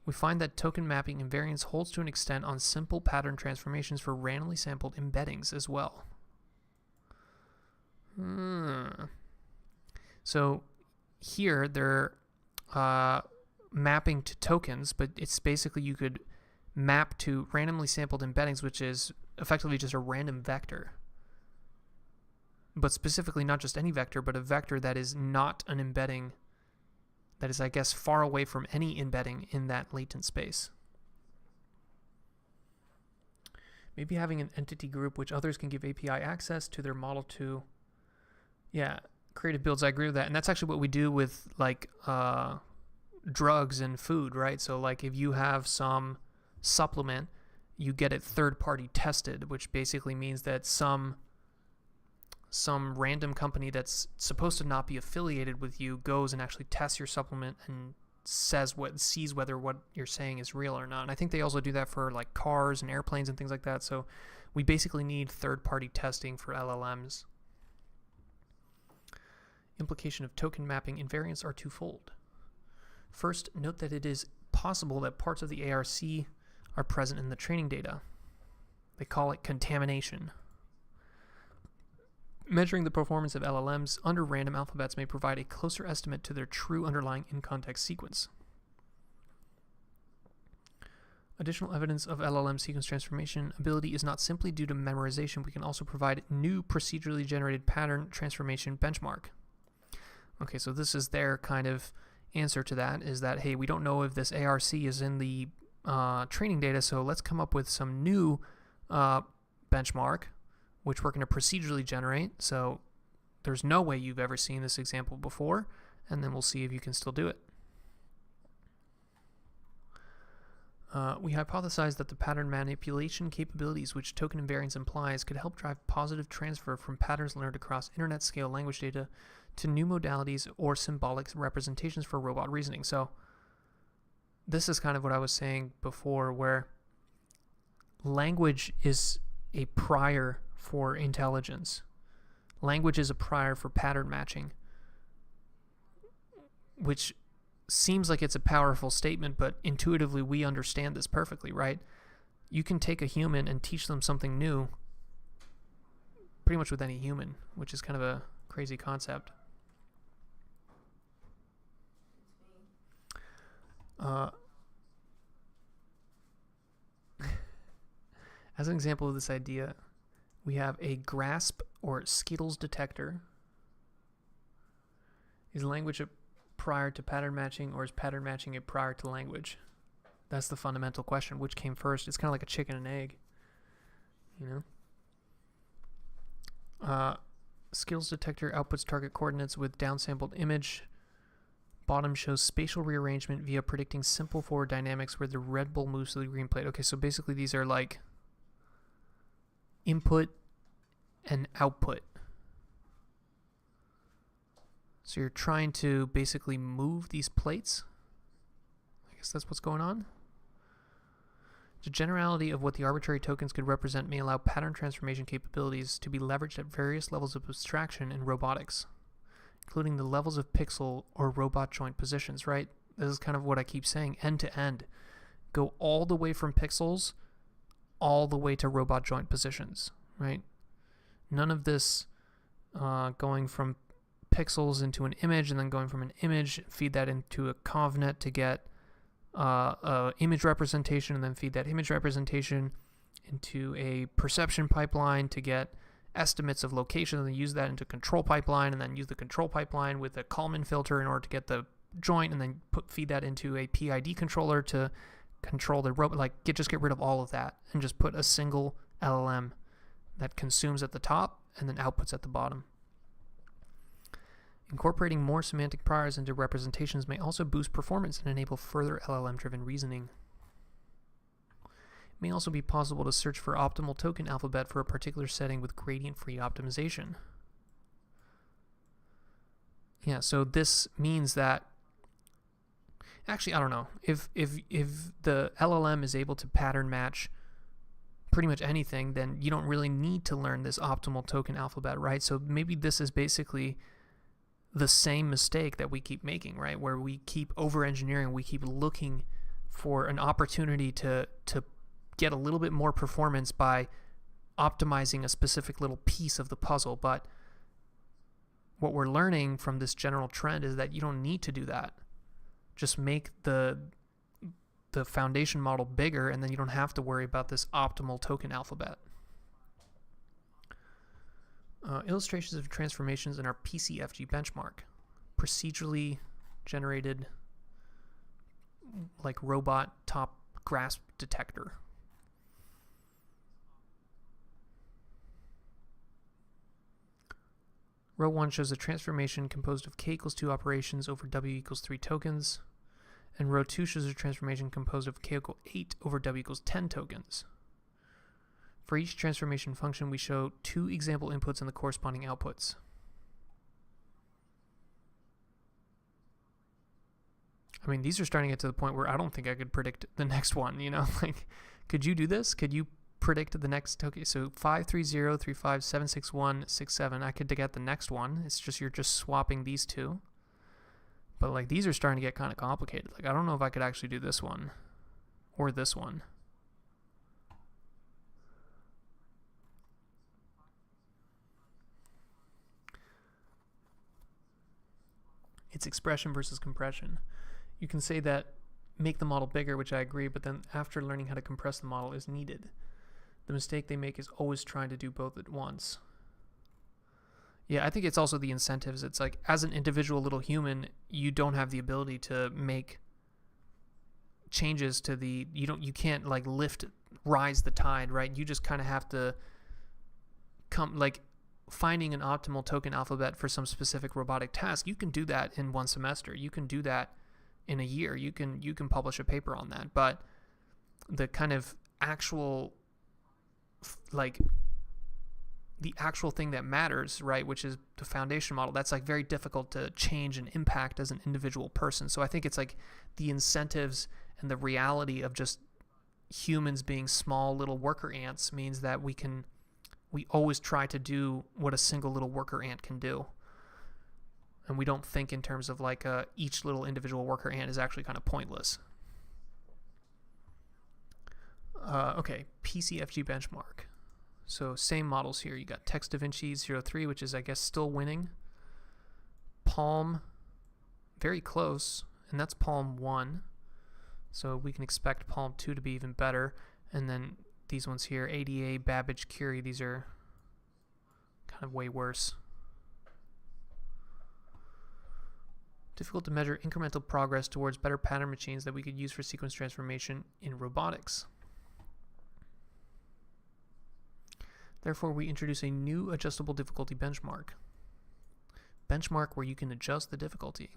We find that token mapping invariance holds to an extent on simple pattern transformations for randomly sampled embeddings as well. So here they're mapping to tokens, but it's basically you could map to randomly sampled embeddings, which is effectively just a random vector. But specifically not just any vector, but a vector that is not an embedding, that is, I guess, far away from any embedding in that latent space. Maybe having an entity group which others can give API access to their model to. Yeah, creative builds, I agree with that. And that's actually what we do with like drugs and food, right? So like if you have some supplement, you get it third-party tested, which basically means that some random company that's supposed to not be affiliated with you goes and actually tests your supplement and sees whether what you're saying is real or not. And I think they also do that for like cars and airplanes and things like that. So we basically need third-party testing for LLMs. Implication of token mapping invariants are twofold. First, note that it is possible that parts of the ARC are present in the training data. They call it contamination. Measuring the performance of LLMs under random alphabets may provide a closer estimate to their true underlying in-context sequence. Additional evidence of LLM sequence transformation ability is not simply due to memorization. We can also provide new procedurally generated pattern transformation benchmark. Okay, so this is their kind of answer to that, is that, hey, we don't know if this ARC is in the training data, so let's come up with some new benchmark, which we're going to procedurally generate. So there's no way you've ever seen this example before, and then we'll see if you can still do it. We hypothesize that the pattern manipulation capabilities which token invariance implies could help drive positive transfer from patterns learned across internet-scale language data to new modalities or symbolic representations for robot reasoning. So this is kind of what I was saying before, where language is a prior for intelligence. Language is a prior for pattern matching. which seems like it's a powerful statement, but intuitively we understand this perfectly, right? You can take a human and teach them something new pretty much with any human, which is kind of a crazy concept. As an example of this idea, we have a grasp or Skittles detector. Is language a prior to pattern matching, or is pattern matching a prior to language? That's the fundamental question. Which came first? It's kind of like a chicken and egg, you know? Skittles detector outputs target coordinates with downsampled image. Bottom shows spatial rearrangement via predicting simple forward dynamics where the red bull moves to the green plate. Okay, so basically these are like input and output. So you're trying to basically move these plates. I guess that's what's going on. The generality of what the arbitrary tokens could represent may allow pattern transformation capabilities to be leveraged at various levels of abstraction in robotics, including the levels of pixel or robot joint positions, right? This is kind of what I keep saying, end to end. Go all the way from pixels all the way to robot joint positions, right? None of this going from pixels into an image and then going from an image, feed that into a convnet to get image representation, and then feed that image representation into a perception pipeline to get estimates of location, and then use that into control pipeline, and then use the control pipeline with a Kalman filter in order to get the joint, and then feed that into a PID controller to control the robot. Like, just get rid of all of that and just put a single LLM that consumes at the top and then outputs at the bottom. Incorporating more semantic priors into representations may also boost performance and enable further LLM-driven reasoning. It may also be possible to search for optimal token alphabet for a particular setting with gradient-free optimization. Yeah, so this means that actually, I don't know. If the LLM is able to pattern match pretty much anything, then you don't really need to learn this optimal token alphabet, right? So maybe this is basically the same mistake that we keep making, right? Where we keep over-engineering, we keep looking for an opportunity to get a little bit more performance by optimizing a specific little piece of the puzzle. But what we're learning from this general trend is that you don't need to do that. Just make the foundation model bigger, and then you don't have to worry about this optimal token alphabet. Illustrations of transformations in our PCFG benchmark. Procedurally generated, like, robot top grasp detector. Row 1 shows a transformation composed of k equals 2 operations over w equals 3 tokens. And row 2 shows a transformation composed of k equals 8 over w equals 10 tokens. For each transformation function, we show 2 example inputs and the corresponding outputs. I mean, these are starting to get to the point where I don't think I could predict the next one, you know? Like, could you do this? Could you predict the next? Okay, so 530, 35, 761, 67. I could get the next one. It's just, you're just swapping these two. But, like, these are starting to get kind of complicated. Like, I don't know if I could actually do this one or this one. It's expression versus compression. You can say that make the model bigger, which I agree, but then after learning how to compress the model is needed. The mistake they make is always trying to do both at once. Yeah, I think it's also the incentives. It's like, as an individual little human, you don't have the ability to make changes to the, you can't like rise the tide, right? You just kind of have to finding an optimal token alphabet for some specific robotic task. You can do that in one semester. You can do that in a year. You can publish a paper on that. But the kind of actual, like, the actual thing that matters, right, which is the foundation model, that's like very difficult to change and impact as an individual person. So I think it's like the incentives and the reality of just humans being small little worker ants means that we always try to do what a single little worker ant can do. And we don't think in terms of like each little individual worker ant is actually kind of pointless. Okay, PCFG benchmark. So same models here. You got Text DaVinci 03, which is, I guess, still winning. Palm, very close, and that's Palm 1. So we can expect Palm 2 to be even better. And then these ones here, ADA, Babbage, Curie, these are kind of way worse. Difficult to measure incremental progress towards better pattern machines that we could use for sequence transformation in robotics. Therefore, we introduce a new adjustable difficulty benchmark. Benchmark where you can adjust the difficulty,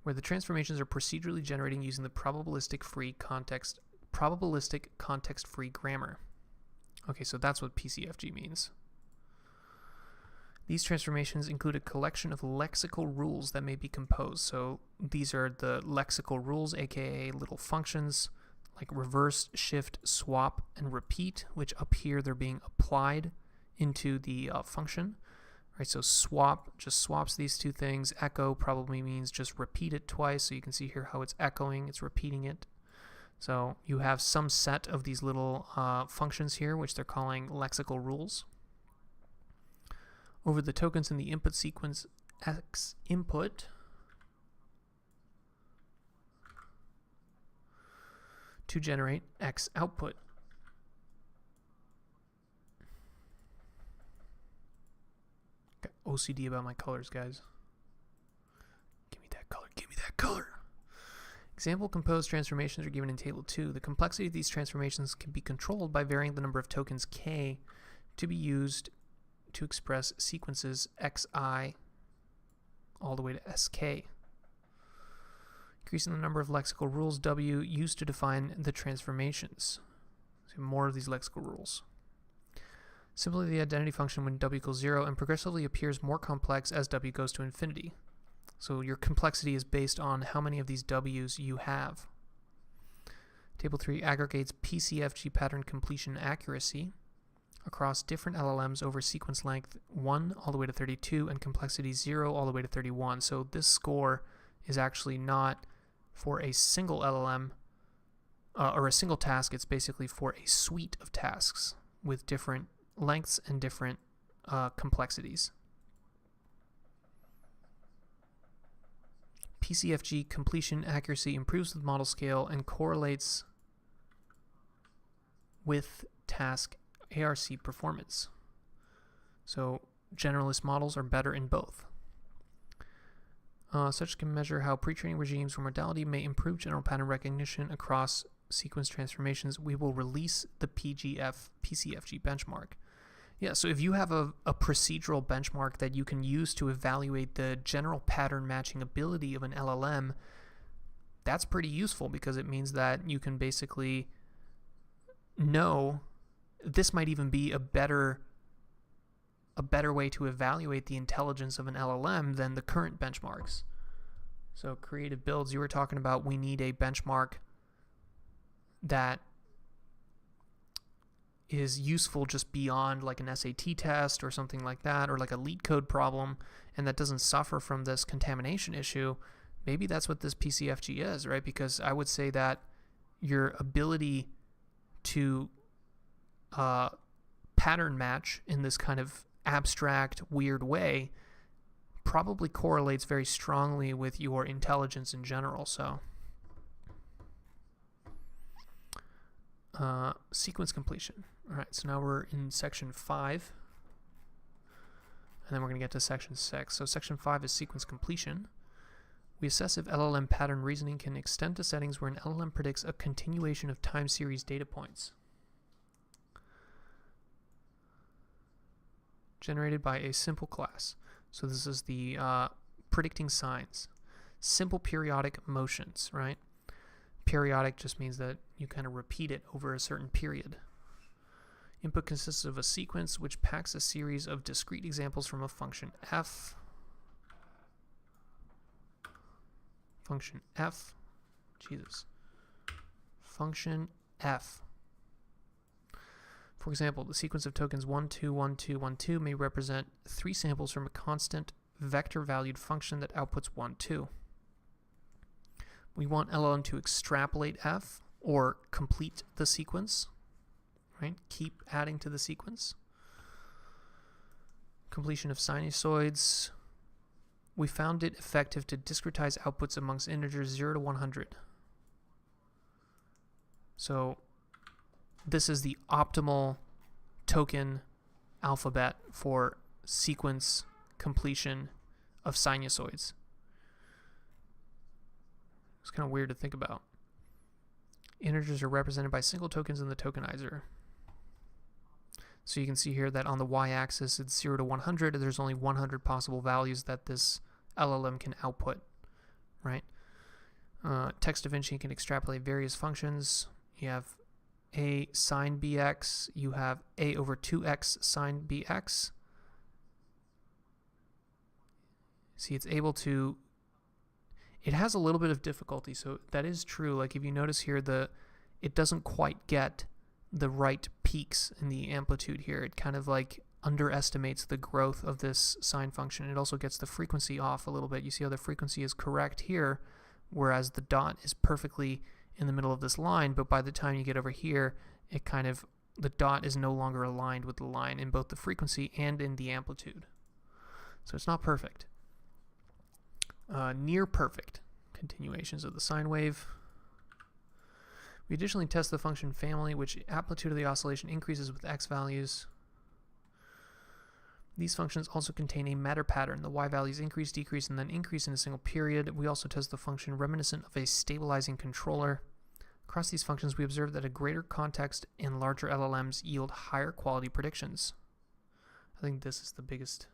where the transformations are procedurally generating using the probabilistic context-free grammar. Okay, so that's what PCFG means. These transformations include a collection of lexical rules that may be composed. So these are the lexical rules, aka little functions like reverse, shift, swap, and repeat, which up here they're being applied into the function. Right, so swap just swaps these two things. Echo probably means just repeat it twice. So you can see here how it's echoing, it's repeating it. So you have some set of these little functions here, which they're calling lexical rules. Over the tokens in the input sequence X input to generate X output. Got OCD about my colors, guys. Give me that color, give me that color. Example composed transformations are given in Table 2. The complexity of these transformations can be controlled by varying the number of tokens K to be used to express sequences Xi all the way to Sk. Increasing the number of lexical rules W used to define the transformations. So more of these lexical rules. Simply the identity function when W equals 0 and progressively appears more complex as W goes to infinity. So your complexity is based on how many of these W's you have. Table 3 aggregates PCFG pattern completion accuracy across different LLMs over sequence length 1 all the way to 32 and complexity 0 all the way to 31. So this score is actually not for a single LLM or a single task. It's basically for a suite of tasks with different lengths and different complexities. PCFG completion accuracy improves with model scale and correlates with task ARC performance. So generalist models are better in both. Such can measure how pre-training regimes for modality may improve general pattern recognition across sequence transformations. We will release the PCFG benchmark. Yeah, so if you have a procedural benchmark that you can use to evaluate the general pattern matching ability of an LLM, that's pretty useful because it means that you can basically know this might even be a better way to evaluate the intelligence of an LLM than the current benchmarks. So creative builds, you were talking about we need a benchmark that is useful just beyond like an SAT test or something like that, or like a leet code problem, and that doesn't suffer from this contamination issue. Maybe that's what this PCFG is, right? Because I would say that your ability to pattern match in this kind of abstract, weird way probably correlates very strongly with your intelligence in general. So sequence completion. All right, so now we're in section 5, and then we're going to get to section 6. So section 5 is sequence completion. We assess if LLM pattern reasoning can extend to settings where an LLM predicts a continuation of time series data points generated by a simple class. So this is the predicting signs. Simple periodic motions, right? Periodic just means that you kind of repeat it over a certain period. Input consists of a sequence which packs a series of discrete examples from a function f. Function f. Function f. For example, the sequence of tokens 1, 2, 1, 2, 1, 2 may represent 3 samples from a constant vector valued function that outputs 1, 2. We want LLM to extrapolate f, or complete the sequence, right? Keep adding to the sequence. Completion of sinusoids. We found it effective to discretize outputs amongst integers 0 to 100. So this is the optimal token alphabet for sequence completion of sinusoids. It's kind of weird to think about. Integers are represented by single tokens in the tokenizer. So you can see here that on the y-axis it's 0 to 100. There's only 100 possible values that this LLM can output, right? Text Da Vinci can extrapolate various functions. You have a sine bx, you have a over 2x sine bx. See, it's able to, it has a little bit of difficulty, so that is true. Like if you notice here, it doesn't quite get the right peaks in the amplitude here. It kind of like underestimates the growth of this sine function. It also gets the frequency off a little bit. You see how the frequency is correct here, whereas the dot is perfectly in the middle of this line, but by the time you get over here, it kind of, the dot is no longer aligned with the line in both the frequency and in the amplitude. So it's not perfect. Near perfect continuations of the sine wave. We additionally test the function family, which amplitude of the oscillation increases with x values. These functions also contain a matter pattern. The y values increase, decrease, and then increase in a single period. We also test the function reminiscent of a stabilizing controller. Across these functions, we observe that a greater context and larger LLMs yield higher quality predictions. I think this is the biggest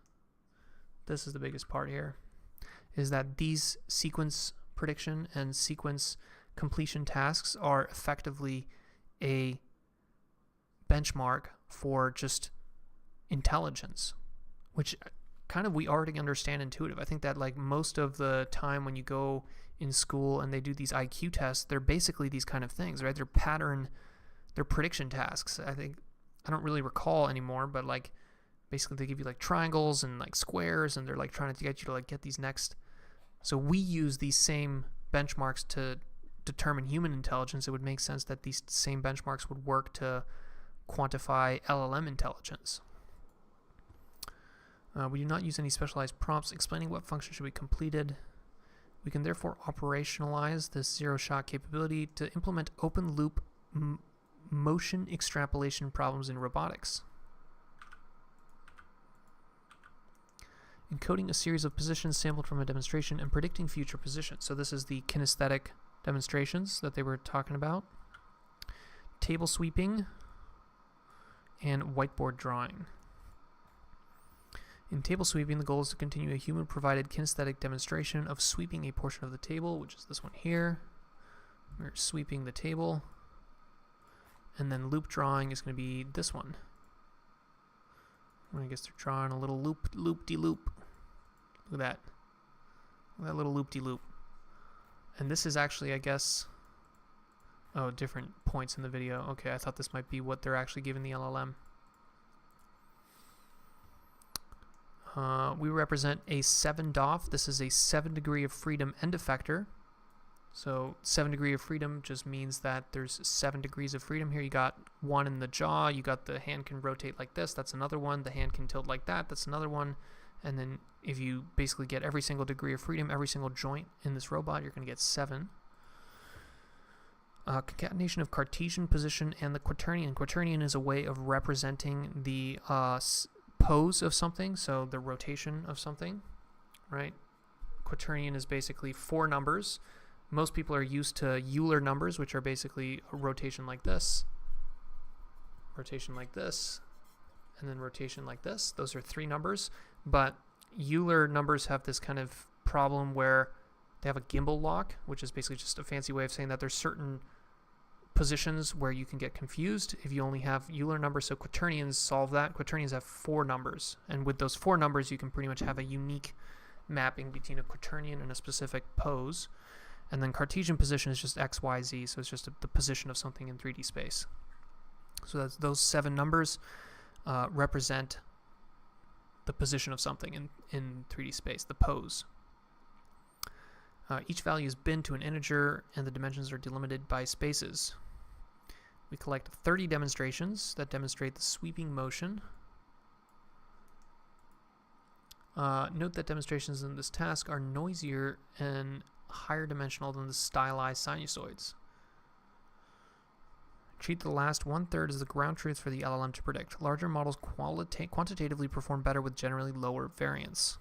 part here, is that these sequence prediction and sequence completion tasks are effectively a benchmark for just intelligence, which kind of we already understand intuitive. I think that like most of the time when you go in school and they do these IQ tests, they're basically these kind of things, right? They're prediction tasks. I don't really recall anymore, but like basically they give you like triangles and like squares, and they're like trying to get you to like get these next. So we use these same benchmarks to determine human intelligence. It would make sense that these same benchmarks would work to quantify LLM intelligence. We do not use any specialized prompts explaining what function should be completed. We can therefore operationalize this zero-shot capability to implement open-loop motion extrapolation problems in robotics. Encoding a series of positions sampled from a demonstration and predicting future positions. So this is the kinesthetic demonstrations that they were talking about. Table sweeping and whiteboard drawing. In table sweeping, the goal is to continue a human-provided kinesthetic demonstration of sweeping a portion of the table, which is this one here. We're sweeping the table. And then loop drawing is going to be this one. I guess they're drawing a little loop-de-loop. Look at that. Look at that little loop-de-loop. And this is actually, I guess, oh, different points in the video. Okay, I thought this might be what they're actually giving the LLM. We represent a 7 DOF. This is a 7 degree of freedom end effector. So 7 degree of freedom just means that there's 7 degrees of freedom here. You got one in the jaw. You got the hand can rotate like this. That's another one. The hand can tilt like that. That's another one. And then if you basically get every single degree of freedom, every single joint in this robot, you're going to get 7. Concatenation of Cartesian position and the quaternion. Quaternion is a way of representing the pose of something, so the rotation of something, right? Quaternion is basically 4 numbers. Most people are used to Euler numbers, which are basically a rotation like this, and then rotation like this. Those are 3 numbers, but Euler numbers have this kind of problem where they have a gimbal lock, which is basically just a fancy way of saying that there's certain positions where you can get confused if you only have Euler numbers. So quaternions solve that. Quaternions have 4 numbers, and with those 4 numbers you can pretty much have a unique mapping between a quaternion and a specific pose. And then Cartesian position is just x, y, z, so it's just the position of something in 3D space. So that's those 7 numbers represent the position of something in 3D space, the pose. Each value is binned to an integer, and the dimensions are delimited by spaces. We collect 30 demonstrations that demonstrate the sweeping motion. Note that demonstrations in this task are noisier and higher dimensional than the stylized sinusoids. Treat the last one-third as the ground truth for the LLM to predict. Larger models quantitatively perform better with generally lower variance.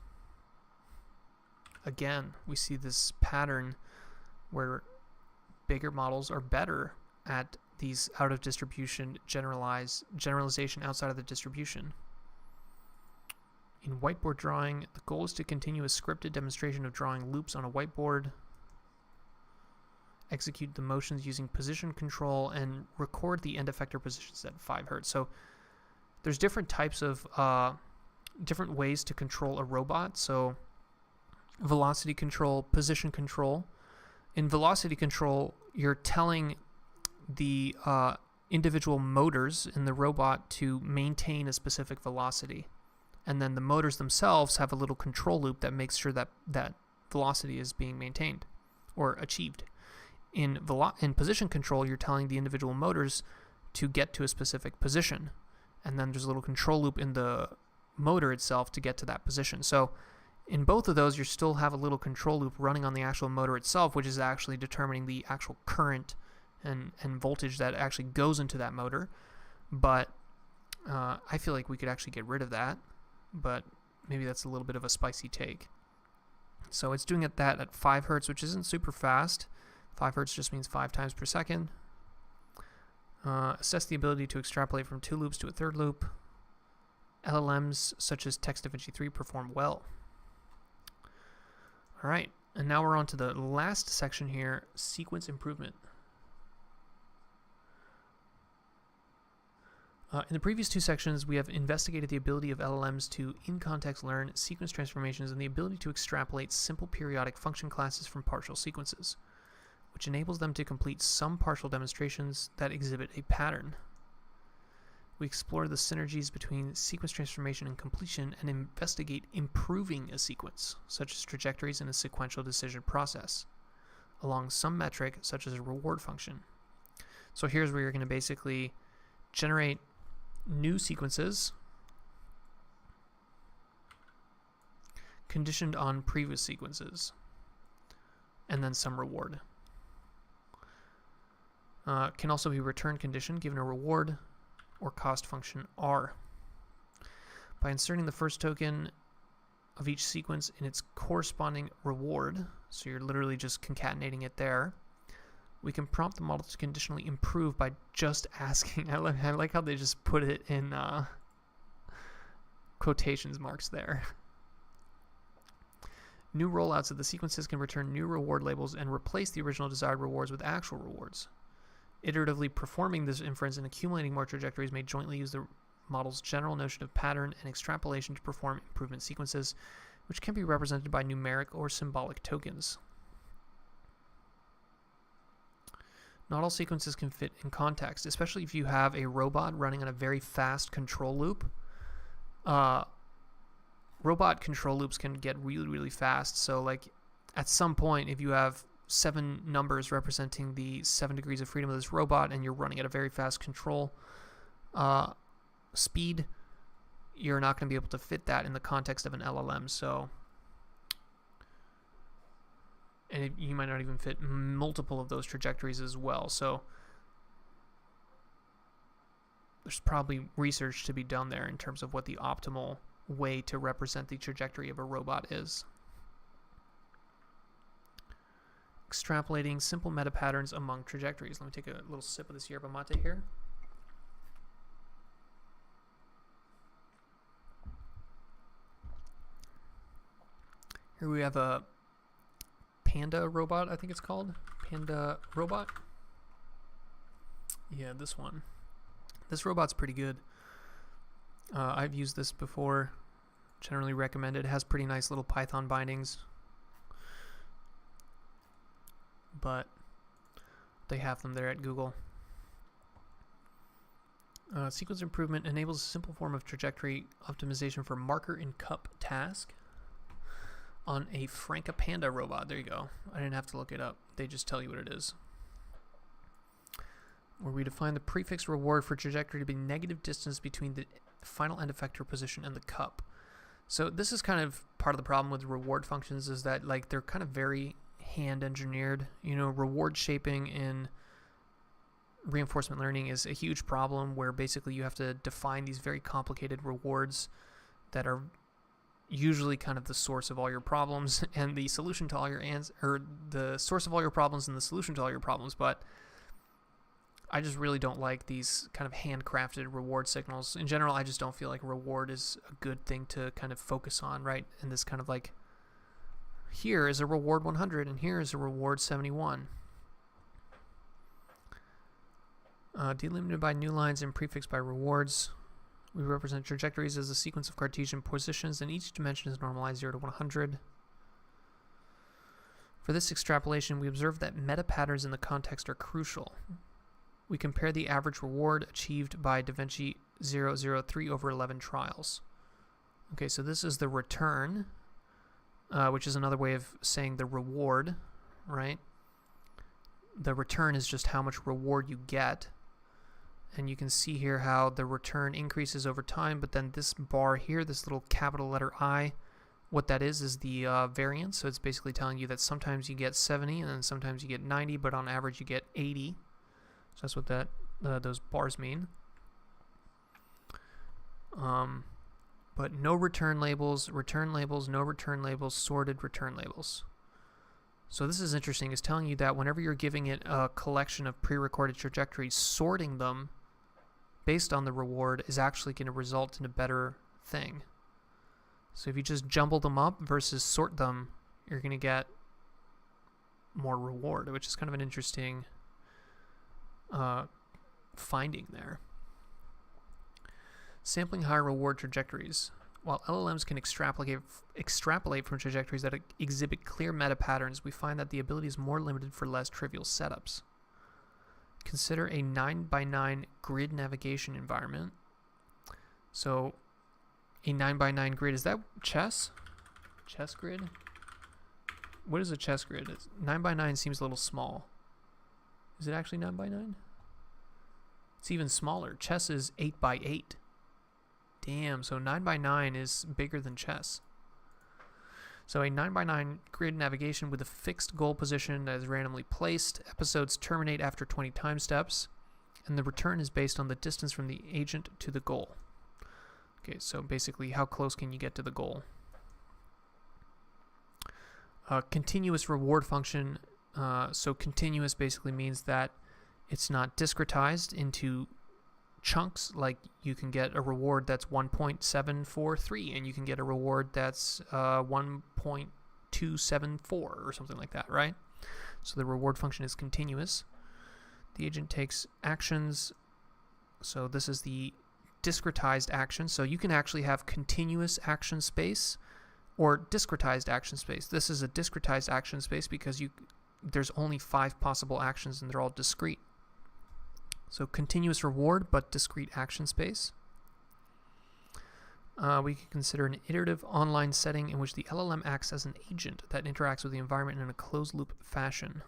Again, we see this pattern where bigger models are better at these out-of-distribution generalization outside of the distribution. In whiteboard drawing, the goal is to continue a scripted demonstration of drawing loops on a whiteboard, execute the motions using position control, and record the end effector positions at 5 Hz. So there's different types of, different ways to control a robot. So velocity control, position control. In velocity control, you're telling the individual motors in the robot to maintain a specific velocity. And then the motors themselves have a little control loop that makes sure that that velocity is being maintained or achieved. In position control, you're telling the individual motors to get to a specific position. And then there's a little control loop in the motor itself to get to that position. So in both of those, you still have a little control loop running on the actual motor itself, which is actually determining the actual current and voltage that actually goes into that motor. But I feel like we could actually get rid of that. But maybe that's a little bit of a spicy take. So it's doing that at 5 Hz, which isn't super fast. 5 Hz just means 5 times per second. Assess the ability to extrapolate from 2 loops to a 3rd loop. LLMs such as TextFG 3 perform well. All right, and now we're on to the last section here, sequence improvement. In the previous 2 sections, we have investigated the ability of LLMs to in-context learn sequence transformations and the ability to extrapolate simple periodic function classes from partial sequences, which enables them to complete some partial demonstrations that exhibit a pattern. We explore the synergies between sequence transformation and completion and investigate improving a sequence, such as trajectories in a sequential decision process, along some metric such as a reward function. So here's where you're going to basically generate new sequences conditioned on previous sequences, and then some reward. Can also be return conditioned given a reward or cost function R. By inserting the first token of each sequence in its corresponding reward, so you're literally just concatenating it there, we can prompt the model to conditionally improve by just asking. I like how they just put it in quotations marks there. New rollouts of the sequences can return new reward labels and replace the original desired rewards with actual rewards. Iteratively performing this inference and accumulating more trajectories may jointly use the model's general notion of pattern and extrapolation to perform improvement sequences, which can be represented by numeric or symbolic tokens. Not all sequences can fit in context, especially if you have a robot running on a very fast control loop. Robot control loops can get really, really fast. So like at some point, if you have 7 numbers representing the 7 degrees of freedom of this robot and you're running at a very fast control speed, you're not going to be able to fit that in the context of an LLM. So, and you might not even fit multiple of those trajectories as well. So there's probably research to be done there in terms of what the optimal way to represent the trajectory of a robot is. Extrapolating simple meta patterns among trajectories. Let me take a little sip of this yerba mate here. Here we have a Panda robot, I think it's called. Panda robot. Yeah, this one. This robot's pretty good. I've used this before. Generally recommend it. It has pretty nice little Python bindings. But they have them there at Google. Sequence improvement enables a simple form of trajectory optimization for marker and cup task on a Franca Panda robot. There you go. I didn't have to look it up. They just tell you what it is. Where we define the prefix reward for trajectory to be negative distance between the final end effector position and the cup. So this is kind of part of the problem with reward functions, is that like they're kind of very hand engineered. You know, reward shaping in reinforcement learning is a huge problem, where basically you have to define these very complicated rewards that are usually kind of the source of all your problems and the solution to all your the source of all your problems and the solution to all your problems. But I just really don't like these kind of handcrafted reward signals. In general, I just don't feel like reward is a good thing to kind of focus on, right? And this kind of like, here is a reward 100 and here is a reward 71. Delimited by new lines and prefixed by rewards. We represent trajectories as a sequence of Cartesian positions, and each dimension is normalized 0 to 100. For this extrapolation, we observe that meta patterns in the context are crucial. We compare the average reward achieved by DaVinci 003 over 11 trials. Okay, so this is the return, which is another way of saying the reward, right? The return is just how much reward you get. And you can see here how the return increases over time, but then this bar here, this little capital letter I, what that is the variance. So it's basically telling you that sometimes you get 70 and then sometimes you get 90, but on average you get 80. So that's what that those bars mean. But no return labels, no return labels, sorted return labels. So this is interesting. It's telling you that whenever you're giving it a collection of pre-recorded trajectories, sorting them based on the reward is actually going to result in a better thing. So if you just jumble them up versus sort them, you're going to get more reward, which is kind of an interesting finding there. Sampling high reward trajectories. While LLMs can extrapolate from trajectories that exhibit clear meta patterns, we find that the ability is more limited for less trivial setups. Consider a 9x9 grid navigation environment. So a 9x9 grid, is that chess? Chess grid? What is a chess grid? 9x9 seems a little small. Is it actually 9x9? It's even smaller. Chess is 8x8. Damn, so 9x9 is bigger than chess. So a 9x9 grid navigation with a fixed goal position that is randomly placed. Episodes terminate after 20 time steps, and the return is based on the distance from the agent to the goal. Okay, so basically how close can you get to the goal? Continuous reward function. So continuous basically means that it's not discretized into chunks. Like you can get a reward that's 1.743 and you can get a reward that's 1.274 or something like that, right? So the reward function is continuous. The agent takes actions. So this is the discretized action. So you can actually have continuous action space or discretized action space. This is a discretized action space because there's only 5 possible actions and they're all discrete. So continuous reward, but discrete action space. We can consider an iterative online setting in which the LLM acts as an agent that interacts with the environment in a closed loop fashion.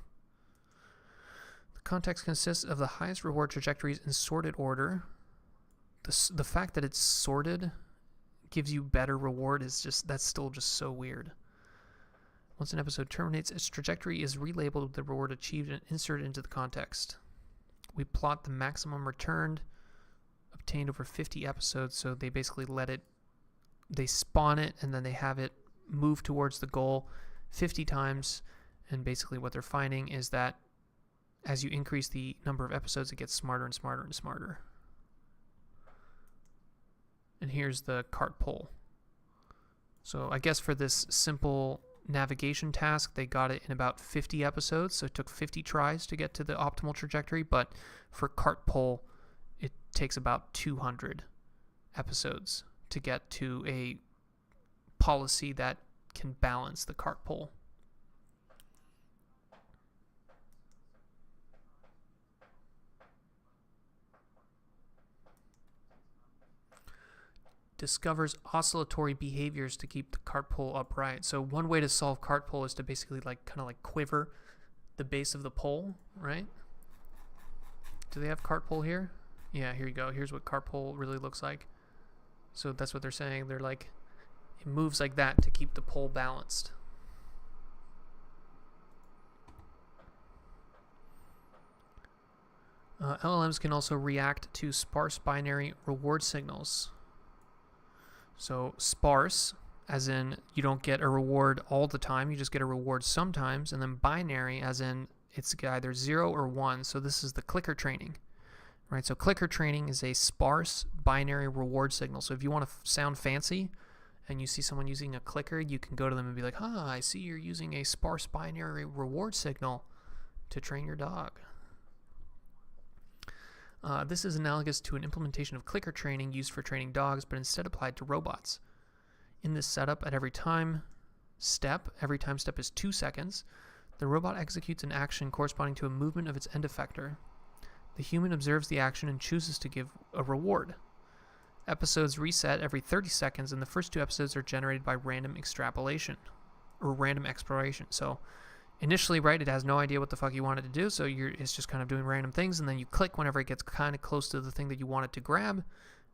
The context consists of the highest reward trajectories in sorted order. The fact that it's sorted gives you better reward that's still just so weird. Once an episode terminates, its trajectory is relabeled with the reward achieved and inserted into the context. We plot the maximum returned obtained over 50 episodes, so they basically they spawn it and then they have it move towards the goal 50 times, and basically what they're finding is that as you increase the number of episodes, it gets smarter and smarter and smarter. And here's the cart pull. So I guess for this simple navigation task, they got it in about 50 episodes, so it took 50 tries to get to the optimal trajectory, but for cart pull, it takes about 200 episodes to get to a policy that can balance the cart pull. discovers oscillatory behaviors to keep the cart pole upright. So one way to solve cart pole is to basically kind of quiver the base of the pole, right? Do they have cart pole here? Yeah, here you go. Here's what cart pole really looks like. So that's what they're saying. They're like, it moves like that to keep the pole balanced. LLMs can also react to sparse binary reward signals. So sparse, as in you don't get a reward all the time, you just get a reward sometimes, and then binary, as in it's either 0 or 1. So this is the clicker training, right? So clicker training is a sparse binary reward signal. So if you want to sound fancy and you see someone using a clicker, you can go to them and be like, I see you're using a sparse binary reward signal to train your dog. This is analogous to an implementation of clicker training used for training dogs, but instead applied to robots. In this setup, at every time step is 2 seconds, the robot executes an action corresponding to a movement of its end effector. The human observes the action and chooses to give a reward. Episodes reset every 30 seconds, and the first 2 episodes are generated by random extrapolation, or random exploration. So initially, right, it has no idea what the fuck you want it to do, so it's just kind of doing random things, and then you click whenever it gets kind of close to the thing that you want it to grab,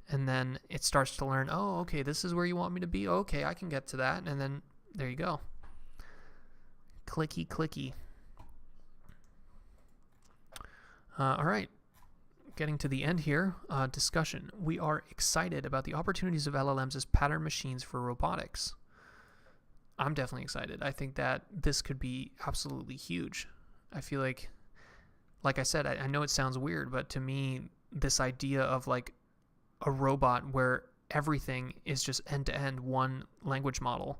and then it starts to learn, oh, okay, this is where you want me to be, okay, I can get to that, and then there you go. Clicky, clicky. All right, getting to the end here, discussion. We are excited about the opportunities of LLMs as pattern machines for robotics. I'm definitely excited. I think that this could be absolutely huge. I feel like I said, I know it sounds weird, but to me, this idea of like a robot where everything is just end-to-end one language model,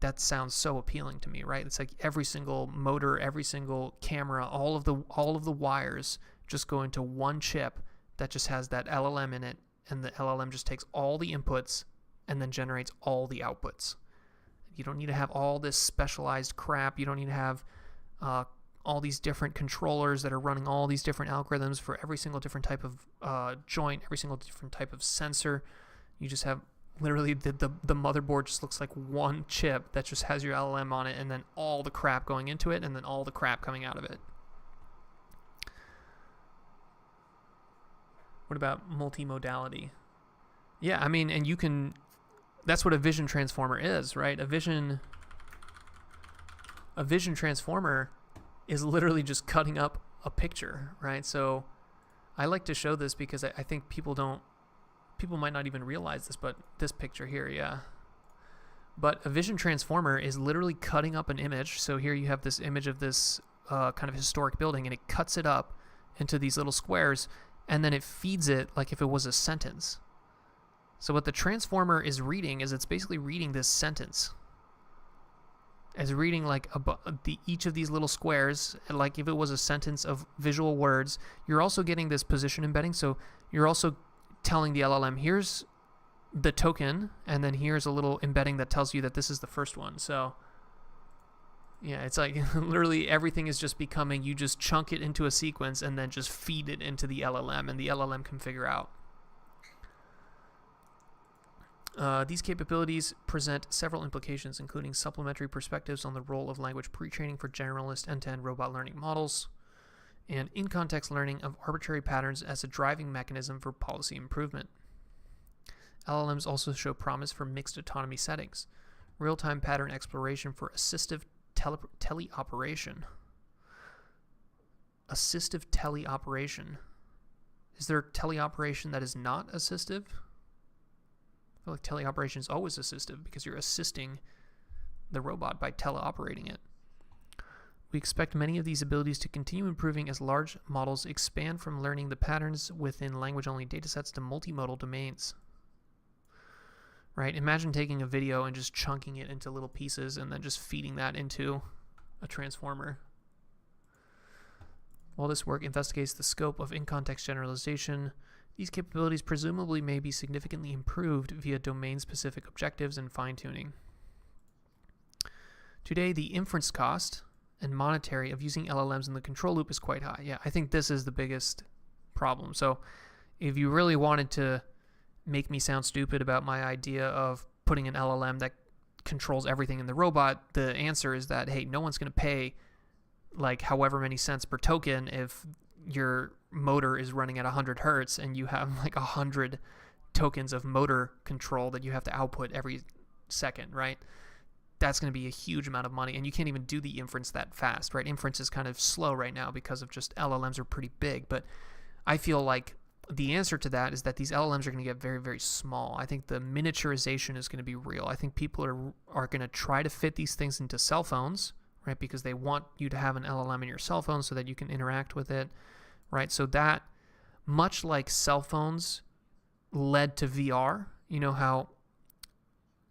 that sounds so appealing to me, right? It's like every single motor, every single camera, all of the wires just go into one chip that just has that LLM in it, and the LLM just takes all the inputs and then generates all the outputs. You don't need to have all this specialized crap. You don't need to have all these different controllers that are running all these different algorithms for every single different type of joint, every single different type of sensor. You just have literally the motherboard just looks like one chip that just has your LLM on it, and then all the crap going into it, and then all the crap coming out of it. What about multimodality? Yeah, I mean, and you can, that's what a vision transformer is, right? A vision transformer is literally just cutting up a picture, right? So I like to show this because I think people might not even realize this, but this picture here, yeah. But a vision transformer is literally cutting up an image. So here you have this image of this kind of historic building, and it cuts it up into these little squares, and then it feeds it like if it was a sentence. So what the transformer is reading is it's basically reading this sentence. It's reading like each of these little squares, like if it was a sentence of visual words. You're also getting this position embedding, so you're also telling the LLM, here's the token, and then here's a little embedding that tells you that this is the first one. So yeah, it's like literally everything is just becoming, you just chunk it into a sequence and then just feed it into the LLM, and the LLM can figure out. These capabilities present several implications, including supplementary perspectives on the role of language pre-training for generalist end-to-end robot learning models, and in-context learning of arbitrary patterns as a driving mechanism for policy improvement. LLMs also show promise for mixed autonomy settings, real-time pattern exploration for assistive teleoperation. Assistive teleoperation. Is there teleoperation that is not assistive? I feel like teleoperation is always assistive because you're assisting the robot by teleoperating it. We expect many of these abilities to continue improving as large models expand from learning the patterns within language-only datasets to multimodal domains. Right? Imagine taking a video and just chunking it into little pieces and then just feeding that into a transformer. While this work investigates the scope of in-context generalization, these capabilities presumably may be significantly improved via domain-specific objectives and fine-tuning. Today, the inference cost and monetary of using LLMs in the control loop is quite high. Yeah, I think this is the biggest problem. So if you really wanted to make me sound stupid about my idea of putting an LLM that controls everything in the robot, the answer is that, hey, no one's going to pay like however many cents per token if your motor is running at 100 hertz and you have like 100 tokens of motor control that you have to output every second, right? That's going to be a huge amount of money, and you can't even do the inference that fast, right? Inference is kind of slow right now because of just LLMs are pretty big, but I feel like the answer to that is that these LLMs are going to get very, very small. I think the miniaturization is going to be real. I think people are going to try to fit these things into cell phones, right? Because they want you to have an LLM in your cell phone so that you can interact with it, right? So that, much like cell phones led to VR, you know how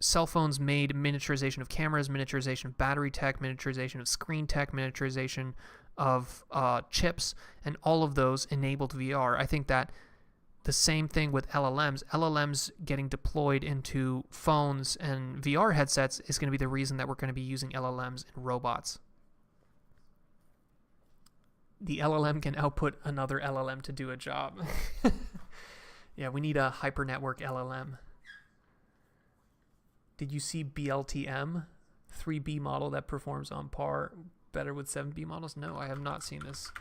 cell phones made miniaturization of cameras, miniaturization of battery tech, miniaturization of screen tech, miniaturization of chips, and all of those enabled VR. I think that the same thing with LLMs getting deployed into phones and VR headsets is going to be the reason that we're going to be using LLMs in robots. The LLM can output another LLM to do a job. Yeah, we need a hypernetwork LLM. Did you see BLTM? 3B model that performs on par better with 7B models? No, I have not seen this.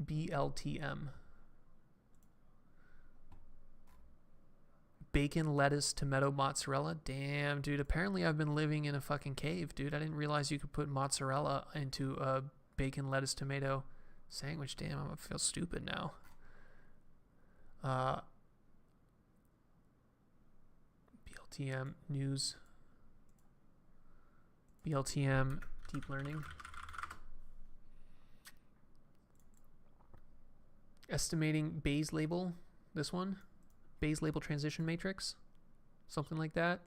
BLTM. Bacon, lettuce, tomato, mozzarella. Damn, dude. Apparently I've been living in a fucking cave, dude. I didn't realize you could put mozzarella into a bacon, lettuce, tomato sandwich. Damn, I'm gonna feel stupid now. BLTM news. BLTM deep learning. Estimating Bayes label. This one. Bayes label transition matrix, something like that.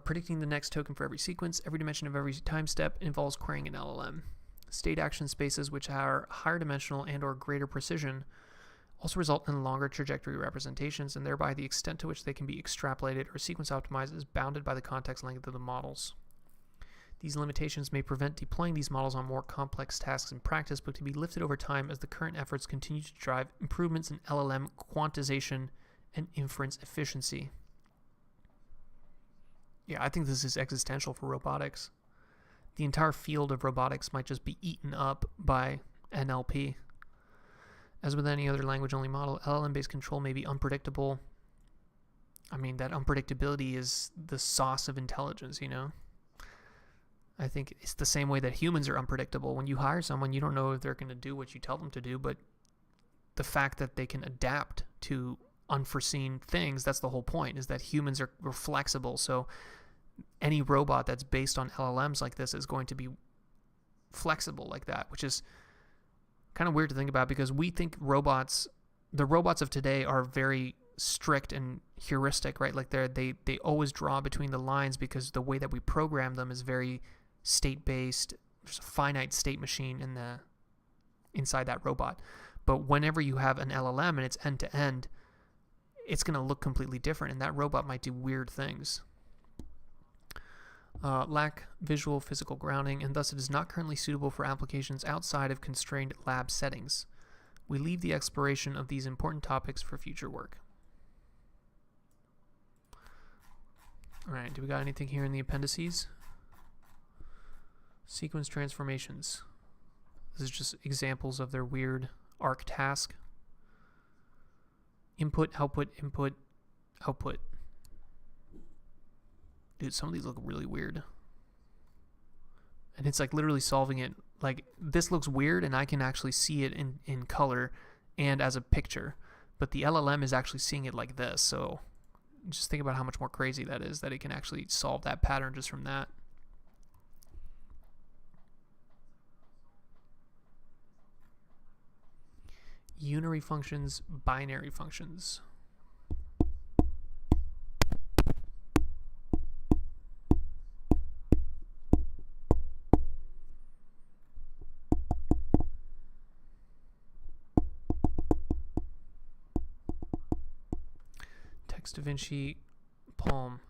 Predicting the next token for every sequence, every dimension of every time step involves querying an LLM. State action spaces which are higher dimensional and or greater precision also result in longer trajectory representations, and thereby the extent to which they can be extrapolated or sequence optimized is bounded by the context length of the models. These limitations may prevent deploying these models on more complex tasks in practice, but to be lifted over time as the current efforts continue to drive improvements in LLM quantization and inference efficiency. Yeah, I think this is existential for robotics. The entire field of robotics might just be eaten up by NLP. As with any other language-only model, LLM-based control may be unpredictable. I mean, that unpredictability is the sauce of intelligence, you know? I think it's the same way that humans are unpredictable. When you hire someone, you don't know if they're going to do what you tell them to do, but the fact that they can adapt to unforeseen things, that's the whole point, is that humans are flexible. So any robot that's based on LLMs like this is going to be flexible like that, which is kind of weird to think about because we think the robots of today are very strict and heuristic, right? Like they always draw between the lines because the way that we program them is very state-based. There's a finite state machine inside that robot. But whenever you have an LLM and it's end-to-end, it's going to look completely different, and that robot might do weird things. Lack visual physical grounding, and thus it is not currently suitable for applications outside of constrained lab settings. We leave the exploration of these important topics for future work. All right, do we got anything here in the appendices? Sequence transformations. This is just examples of their weird arc task. Input, output, input, output. Dude, some of these look really weird. And it's like literally solving it. Like, this looks weird and I can actually see it in color and as a picture. But the LLM is actually seeing it like this. So just think about how much more crazy that is, that it can actually solve that pattern just from that. Unary functions, binary functions. DaVinci Palm.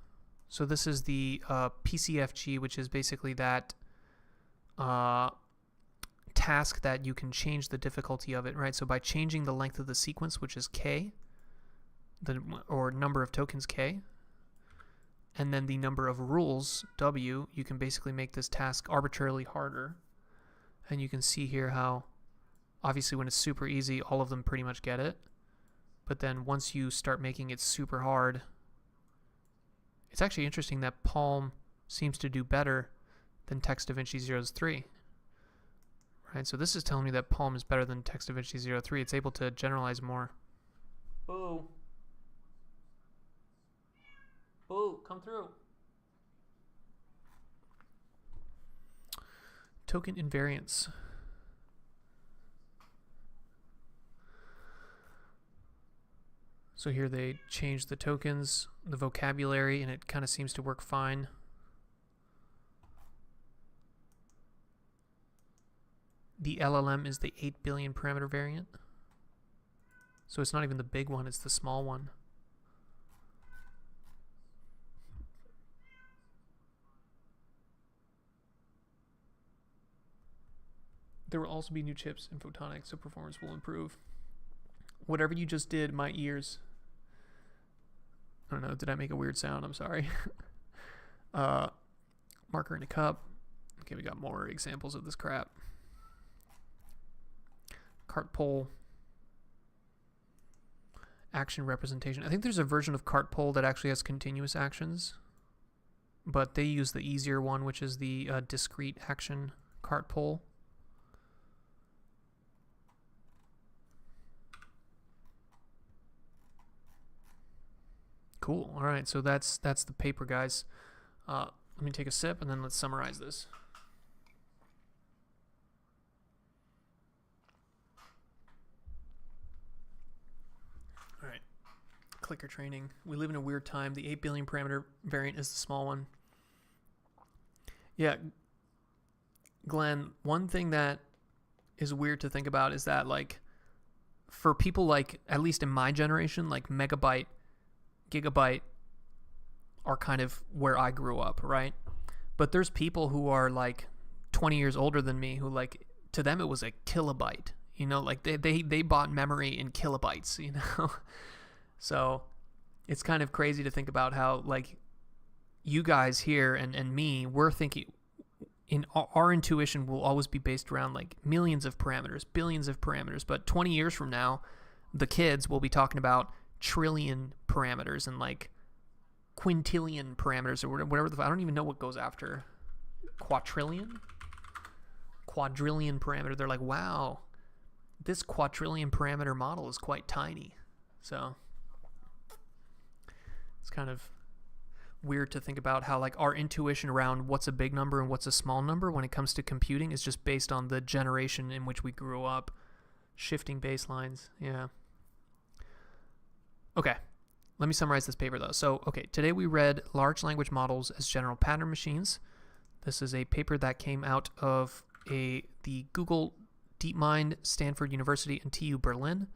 So this is the PCFG, which is basically that task that you can change the difficulty of it, right? So by changing the length of the sequence, which is k, or number of tokens K, and then the number of rules W, you can basically make this task arbitrarily harder. And you can see here how, obviously when it's super easy, all of them pretty much get it. But then once you start making it super hard, it's actually interesting that Palm seems to do better than Text DaVinci 03. Right, so this is telling me that Palm is better than Text DaVinci 03. It's able to generalize more. Boo. Boo, come through. Token invariance. So here they changed the tokens, the vocabulary, and it kind of seems to work fine. The LLM is the 8 billion parameter variant. So it's not even the big one, it's the small one. There will also be new chips in photonics, so performance will improve. Whatever you just did, my ears. I don't know, did I make a weird sound? I'm sorry. Marker in a cup. Okay, we got more examples of this crap. Cart pole. Action representation. I think there's a version of cart pole that actually has continuous actions, but they use the easier one, which is the discrete action cart pole. Cool. All right, so that's the paper, guys. Let me take a sip and then let's summarize this. All right, clicker training. We live in a weird time. The 8 billion parameter variant is the small one. Yeah, Glenn, one thing that is weird to think about is that, like, for people like, at least in my generation, like megabyte, gigabyte are kind of where I grew up, right? But there's people who are like 20 years older than me who, like, to them it was a kilobyte, you know, like they bought memory in kilobytes, you know. So it's kind of crazy to think about how, like, you guys here and me, we're thinking in our intuition will always be based around like millions of parameters, billions of parameters, but 20 years from now the kids will be talking about trillion parameters and like quintillion parameters or whatever. I don't even know what goes after quadrillion parameter. They're like, wow, this quadrillion parameter model is quite tiny. So it's kind of weird to think about how, like, our intuition around what's a big number and what's a small number when it comes to computing is just based on the generation in which we grew up. Shifting baselines. Yeah. Okay, let me summarize this paper though. So, okay, today we read Large Language Models as General Pattern Machines. This is a paper that came out of the Google DeepMind, Stanford University, and TU Berlin.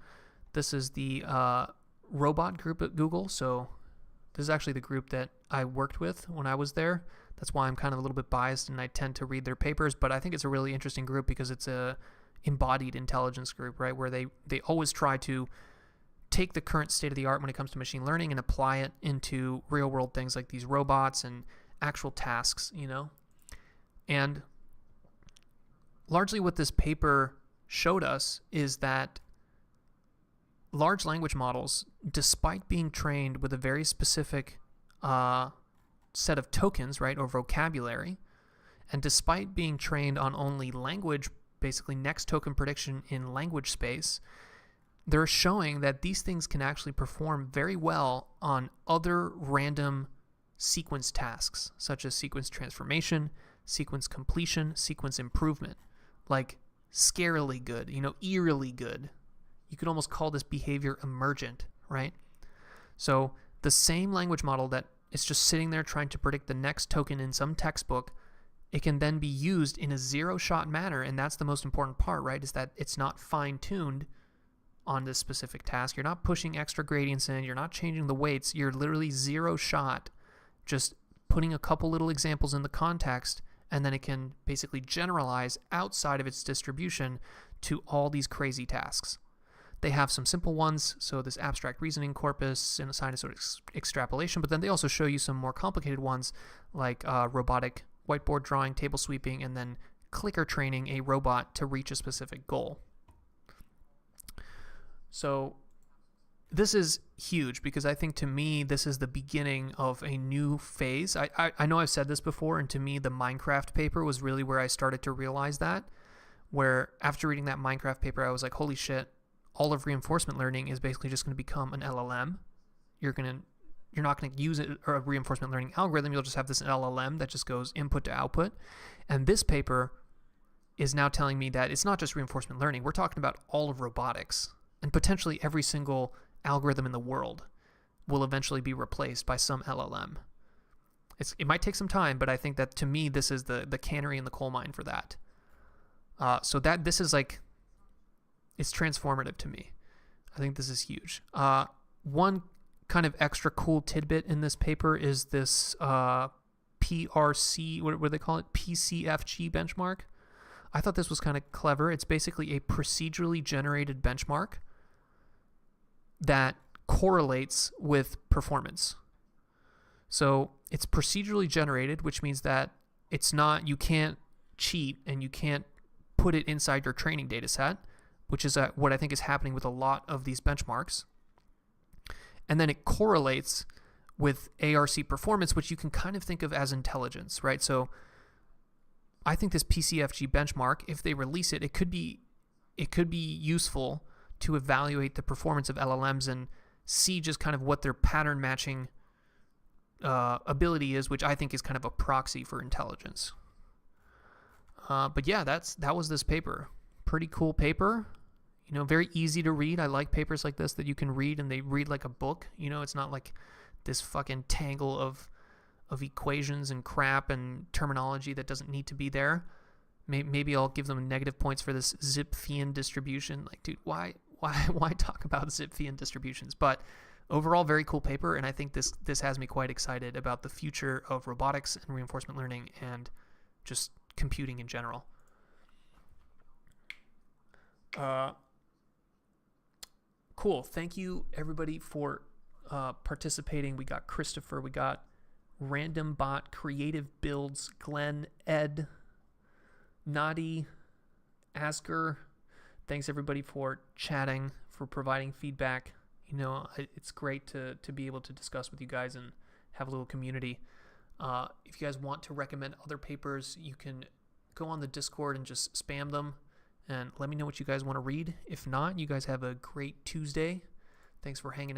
This is the robot group at Google. So this is actually the group that I worked with when I was there. That's why I'm kind of a little bit biased and I tend to read their papers, but I think it's a really interesting group because it's a embodied intelligence group, right? Where they always try to take the current state of the art when it comes to machine learning and apply it into real world things like these robots and actual tasks, you know? And largely what this paper showed us is that large language models, despite being trained with a very specific set of tokens, right, or vocabulary, and despite being trained on only language, basically next token prediction in language space, they're showing that these things can actually perform very well on other random sequence tasks, such as sequence transformation, sequence completion, sequence improvement. Like, scarily good, you know, eerily good. You could almost call this behavior emergent, right? So the same language model that is just sitting there trying to predict the next token in some textbook, it can then be used in a zero-shot manner, and that's the most important part, right, is that it's not fine-tuned on this specific task. You're not pushing extra gradients in, you're not changing the weights, you're literally zero-shot, just putting a couple little examples in the context, and then it can basically generalize outside of its distribution to all these crazy tasks. They have some simple ones, so this abstract reasoning corpus and a sinusoid extrapolation, but then they also show you some more complicated ones like robotic whiteboard drawing, table sweeping, and then clicker training a robot to reach a specific goal. So this is huge because I think, to me, this is the beginning of a new phase. I know I've said this before, and to me, the Minecraft paper was really where I started to realize that, where after reading that Minecraft paper, I was like, holy shit, all of reinforcement learning is basically just going to become an LLM. You're not going to use a reinforcement learning algorithm. You'll just have this LLM that just goes input to output. And this paper is now telling me that it's not just reinforcement learning. We're talking about all of robotics, and potentially every single algorithm in the world will eventually be replaced by some LLM. It might take some time, but I think that, to me, this is the canary in the coal mine for that. So that this is like, it's transformative to me. I think this is huge. One kind of extra cool tidbit in this paper is this PRC, what do they call it? PCFG benchmark. I thought this was kind of clever. It's basically a procedurally generated benchmark that correlates with performance. So it's procedurally generated, which means that you can't cheat and you can't put it inside your training data set, which is what I think is happening with a lot of these benchmarks. And then it correlates with ARC performance, which you can kind of think of as intelligence, right? So I think this PCFG benchmark, if they release it, it could be useful to evaluate the performance of LLMs and see just kind of what their pattern matching ability is, which I think is kind of a proxy for intelligence. But yeah, that was this paper. Pretty cool paper. Very easy to read. I like papers like this that you can read and they read like a book. It's not like this fucking tangle of equations and crap and terminology that doesn't need to be there. Maybe I'll give them negative points for this Zipfian distribution. Like, dude, why talk about Zipfian distributions? But overall, very cool paper, and I think this has me quite excited about the future of robotics and reinforcement learning and just computing in general. Cool. Thank you, everybody, for participating. We got Christopher. We got Random Bot, Creative Builds, Glenn, Ed, Nadi, Asker. Thanks, everybody, for chatting, for providing feedback. It's great to be able to discuss with you guys and have a little community. If you guys want to recommend other papers, you can go on the Discord and just spam them and let me know what you guys want to read. If not, you guys have a great Tuesday. Thanks for hanging out.